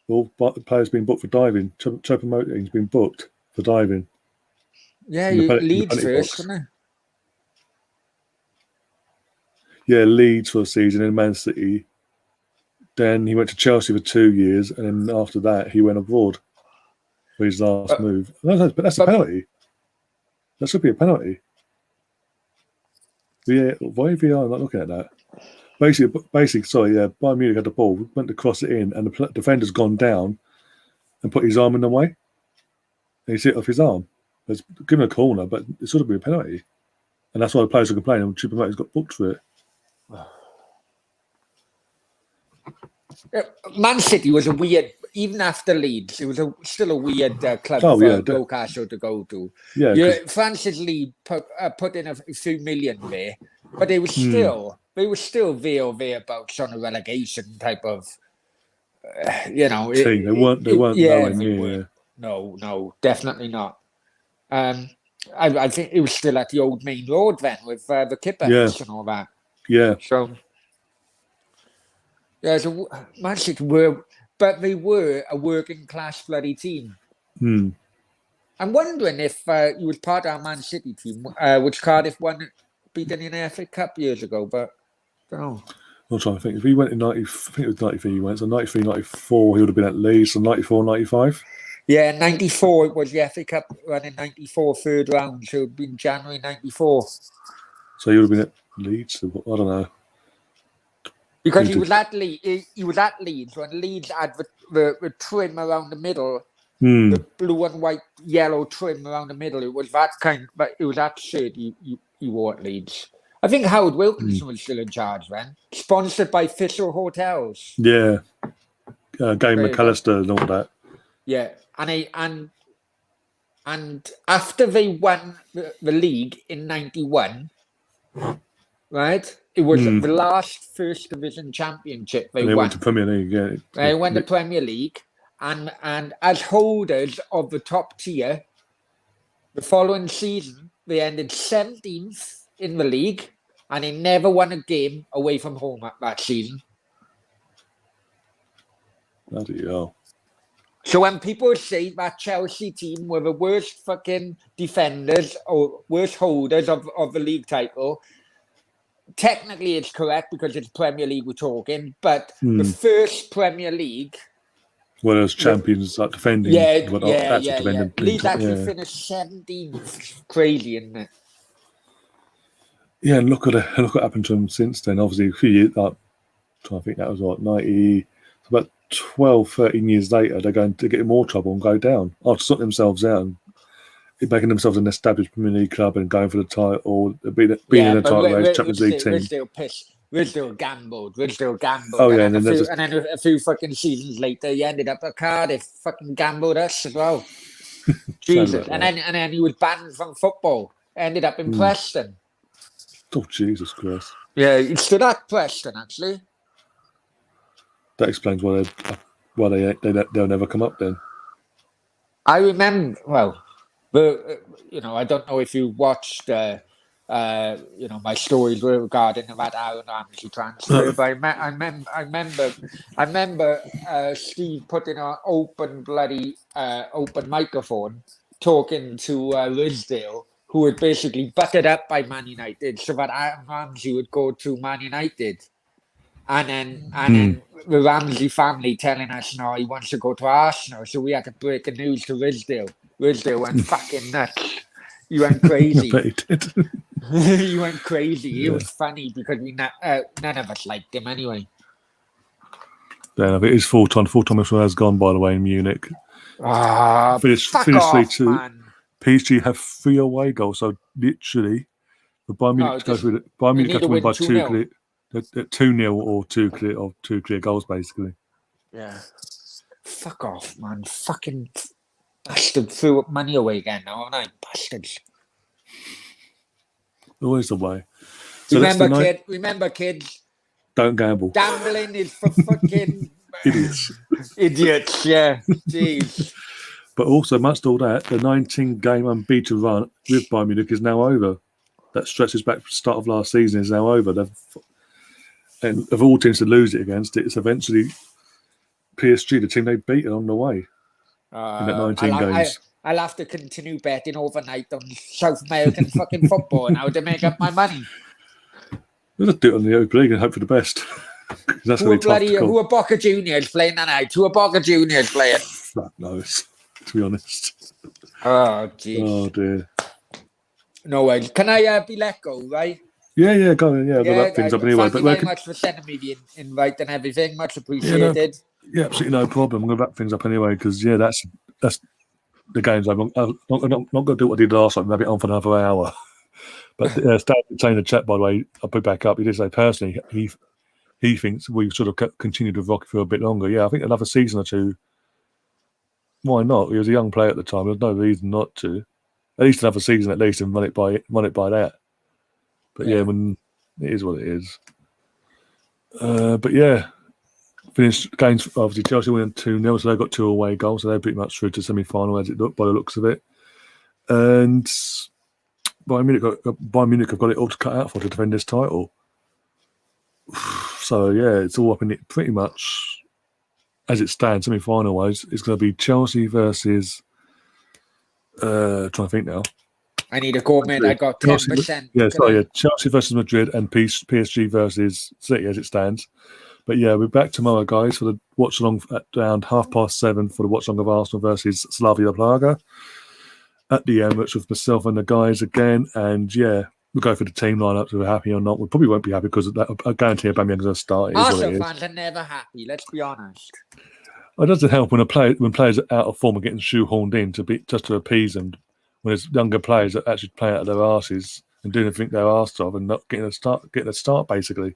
All players being booked for diving. Choupo-Moting's been booked for diving. Yeah, Leeds first, wasn't it? Yeah, Leeds for a season in Man City. Then he went to Chelsea for 2 years, and then after that, he went abroad for his last move. But that's a penalty. That should be a penalty. Yeah, why VR? I'm not looking at that. Basically, sorry, yeah, Bayern Munich had the ball, went to cross it in, and the defender's gone down and put his arm in the way. And he's hit off his arm. It's given a corner, but it should have been a penalty. And that's why the players are complaining, and Choupo-Moting's got booked for it. Man City was a weird, even after Leeds, it was still a weird club for Rocastle to go to. Yeah, Francis Lee put in a few million there, but they were still there or thereabouts on a relegation type of, team. They weren't nowhere near. No, definitely not. I think it was still at the old main road then with the Kippers and all that. Yeah. So. Yeah, so Man City but they were a working class bloody team. I'm wondering if you was part of our Man City team, which Cardiff beat in the FA Cup years ago, but I don't know. I'm trying to think. If he went in 90, I think it was 93 he went, so 93, 94 he would have been at Leeds, so 94, 95. Yeah, 94 it was the FA Cup run in 94 third round, so it would have been January 94. So he would have been at Leeds, I don't know. Because he was at Leeds when Leeds had the trim around the middle the blue and white yellow trim around the middle. It was that shirt he wore at Leeds. I think Howard Wilkinson was still in charge then. Sponsored by Thistle Hotels. Yeah. Game McAllister and all that. Yeah, and after they won the league in '91, right? It was the last First Division championship they won. Went to Premier League. Yeah. They went to Premier League, and as holders of the top tier, the following season they ended 17th in the league, and they never won a game away from home that season. Bloody hell. So when people say that Chelsea team were the worst fucking defenders or worst holders of the league title, technically it's correct because it's Premier League we're talking, but the first Premier League... Well, as champions, like defending... Leeds actually finished 17th. Crazy, isn't it? Yeah, and look what happened to them since then. Obviously, a few years, like, I think that was what, 90... About 12, 13 years later, they're going to get in more trouble and go down. After sorting themselves out and making themselves an established Premier League club and going for the title, being in a title race, Champions League team. We're still pissed. We're still gambled. Oh, yeah. And then a few fucking seasons later, you ended up at Cardiff. Fucking gambled us as well. Jesus. And then he was banned from football. Ended up in Preston. Oh, Jesus Christ. Yeah, he stood at Preston, actually. That explains why they'll never come up then. I remember, I don't know if you watched, my stories regarding that Aaron Ramsey transfer, but I remember Steve putting an open microphone talking to Risdale, who had basically butted up by Man United, so that Aaron Ramsey would go to Man United. And then the Ramsey family telling us, no, he wants to go to Arsenal. So we had to break the news to Risdale. Risdale went fucking nuts. He went crazy. I bet he did. He went crazy. It was funny because none of us liked him anyway. Yeah, it is full-time. Full-time has gone, by the way, in Munich. Finished 3-2. Man. PSG have 3 away goals. So literally, the Bayern Munich have to win by 2-0. 2-0 or 2 clear goals, basically. Yeah. Fuck off, man. Fucking bastard threw up money away again now, aren't I? Bastards. Always the way. So remember, kids. Don't gamble. Gambling is for fucking idiots. Idiots, yeah. Jeez. But also, amongst all that, the 19-game unbeaten run with Bayern Munich is now over. That stretches back to the start of last season is now over. And of all teams to lose it against, it's eventually PSG, the team they beat on the way in that 19 games. I'll have to continue betting overnight on South American fucking football now to make up my money. We'll just do it on the Europa League and hope for the best. Who are Boca Juniors playing that night? Who are Boca Juniors playing? Fuck knows, to be honest. Oh, jeez. Oh, dear. No way. Can I be let go, right? Yeah, go on. Yeah, we'll wrap things up anyway. Thank you very much for sending me the invite and everything. Much appreciated. Yeah, absolutely no problem. I'm going to wrap things up anyway because, that's the games. I'm not going to do what I did last time, have it on for another hour. But Stan saying in the chat, by the way, I'll put back up. He did say personally he thinks we sort of continued with Rocky for a bit longer. Yeah, I think another season or two. Why not? He was a young player at the time. There's no reason not to. At least another season, at least, and run it by that. But when it is what it is. But yeah, finished games. Obviously, Chelsea went 2-0, so they got 2 away goals, so they're pretty much through to semi-final as it looked by the looks of it. And Bayern Munich have got it all to cut out for to defend this title. So yeah, it's all up in it pretty much as it stands. Semi-final wise, it's going to be Chelsea versus. Trying to think now. I need a comment. I got 10%. Chelsea versus Madrid and PSG versus City as it stands. But yeah, we're back tomorrow, guys, for the watch-along at around 7:30 for the watch-along of Arsenal versus Slavia Praga at the end, which with myself and the guys again. And yeah, we'll go for the team lineup, so we're happy or not. We probably won't be happy because I guarantee Aubameyang's going to start. Arsenal fans are never happy, let's be honest. It doesn't help when players are out of form and getting shoehorned in just to appease them. When there's younger players that actually play out of their asses and doing everything they're asked of and not getting a start basically.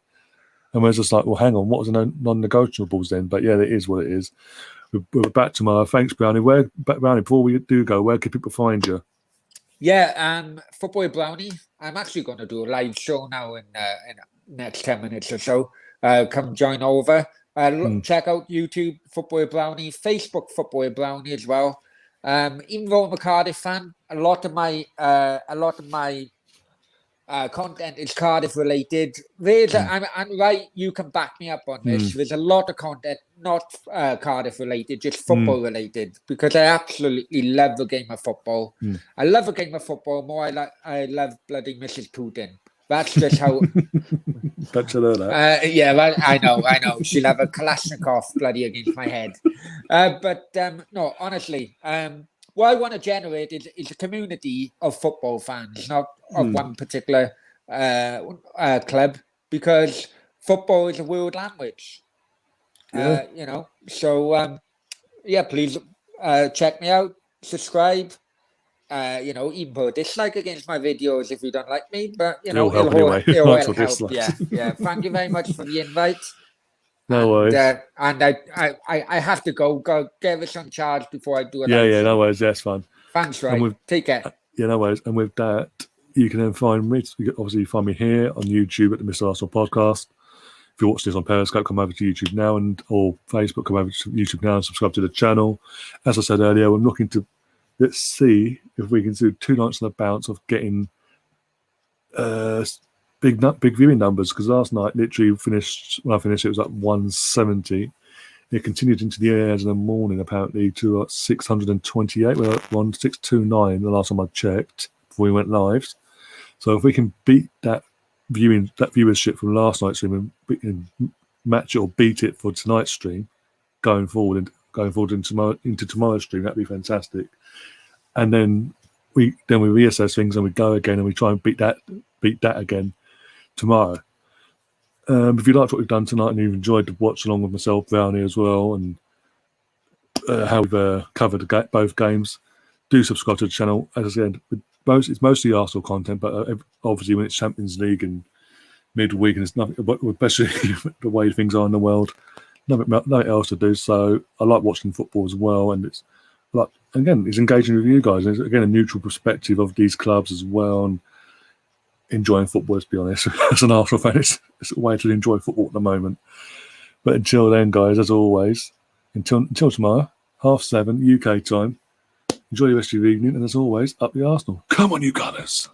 And we're just like, well, hang on, what was the non-negotiables then? But yeah, it is what it is. We're back tomorrow. Thanks, Brownie. Brownie, before we do go, where can people find you? Yeah, Football Brownie. I'm actually going to do a live show now in next 10 minutes or so. Come join over. Check out YouTube, Football Brownie, Facebook, Football Brownie as well. Even though I'm a Cardiff fan, a lot of my content is Cardiff related. I'm right. You can back me up on this. There's a lot of content not Cardiff related, just football related, because I absolutely love the game of football. I love a game of football more. I love bloody Mrs. Putin. That's just how. Don't you know that? Yeah, I know. She'll have a Kalashnikov bloody against my head. But no, honestly, what I want to generate is a community of football fans, not of one particular club, because football is a world language. Yeah. So please check me out, subscribe. Even put a dislike against my videos if you don't like me, but it'll help anyway. It'll help. Yeah. Thank you very much for the invite. No worries. And I have to go get this on charge before I do it. Yeah, no worries. That's fine. Thanks, Ray. Take care. Yeah, no worries. And with that, you can then find me. Obviously, you find me here on YouTube at the Mr. Arsenal Podcast. If you watch this on Periscope, come over to YouTube now, or Facebook, come over to YouTube now and subscribe to the channel. As I said earlier, I'm looking to let's see if we can do 2 nights on the bounce of getting big viewing numbers, because last night literally when I finished it was like 170. It continued into the hours in the morning apparently to 628. We're at 1629 the last time I checked before we went live. So if we can beat that viewership from last night's stream and match it or beat it for tonight's stream, going forward into tomorrow's stream, that'd be fantastic. And then we reassess things and we go again and we try and beat that again tomorrow. If you liked what we've done tonight and you've enjoyed the watch along with myself, Brownie as well, and how we've covered both games, do subscribe to the channel. As I said, it's mostly Arsenal content, but obviously when it's Champions League and midweek and it's nothing, especially the way things are in the world, nothing else to do. So I like watching football as well, and it's like, again, it's engaging with you guys. It's again a neutral perspective of these clubs as well, and enjoying football. To be honest, as an Arsenal fan, it's a way to enjoy football at the moment. But until then, guys, as always, until tomorrow, 7:30 UK time. Enjoy the rest of your evening, and as always, up the Arsenal. Come on, you Gunners!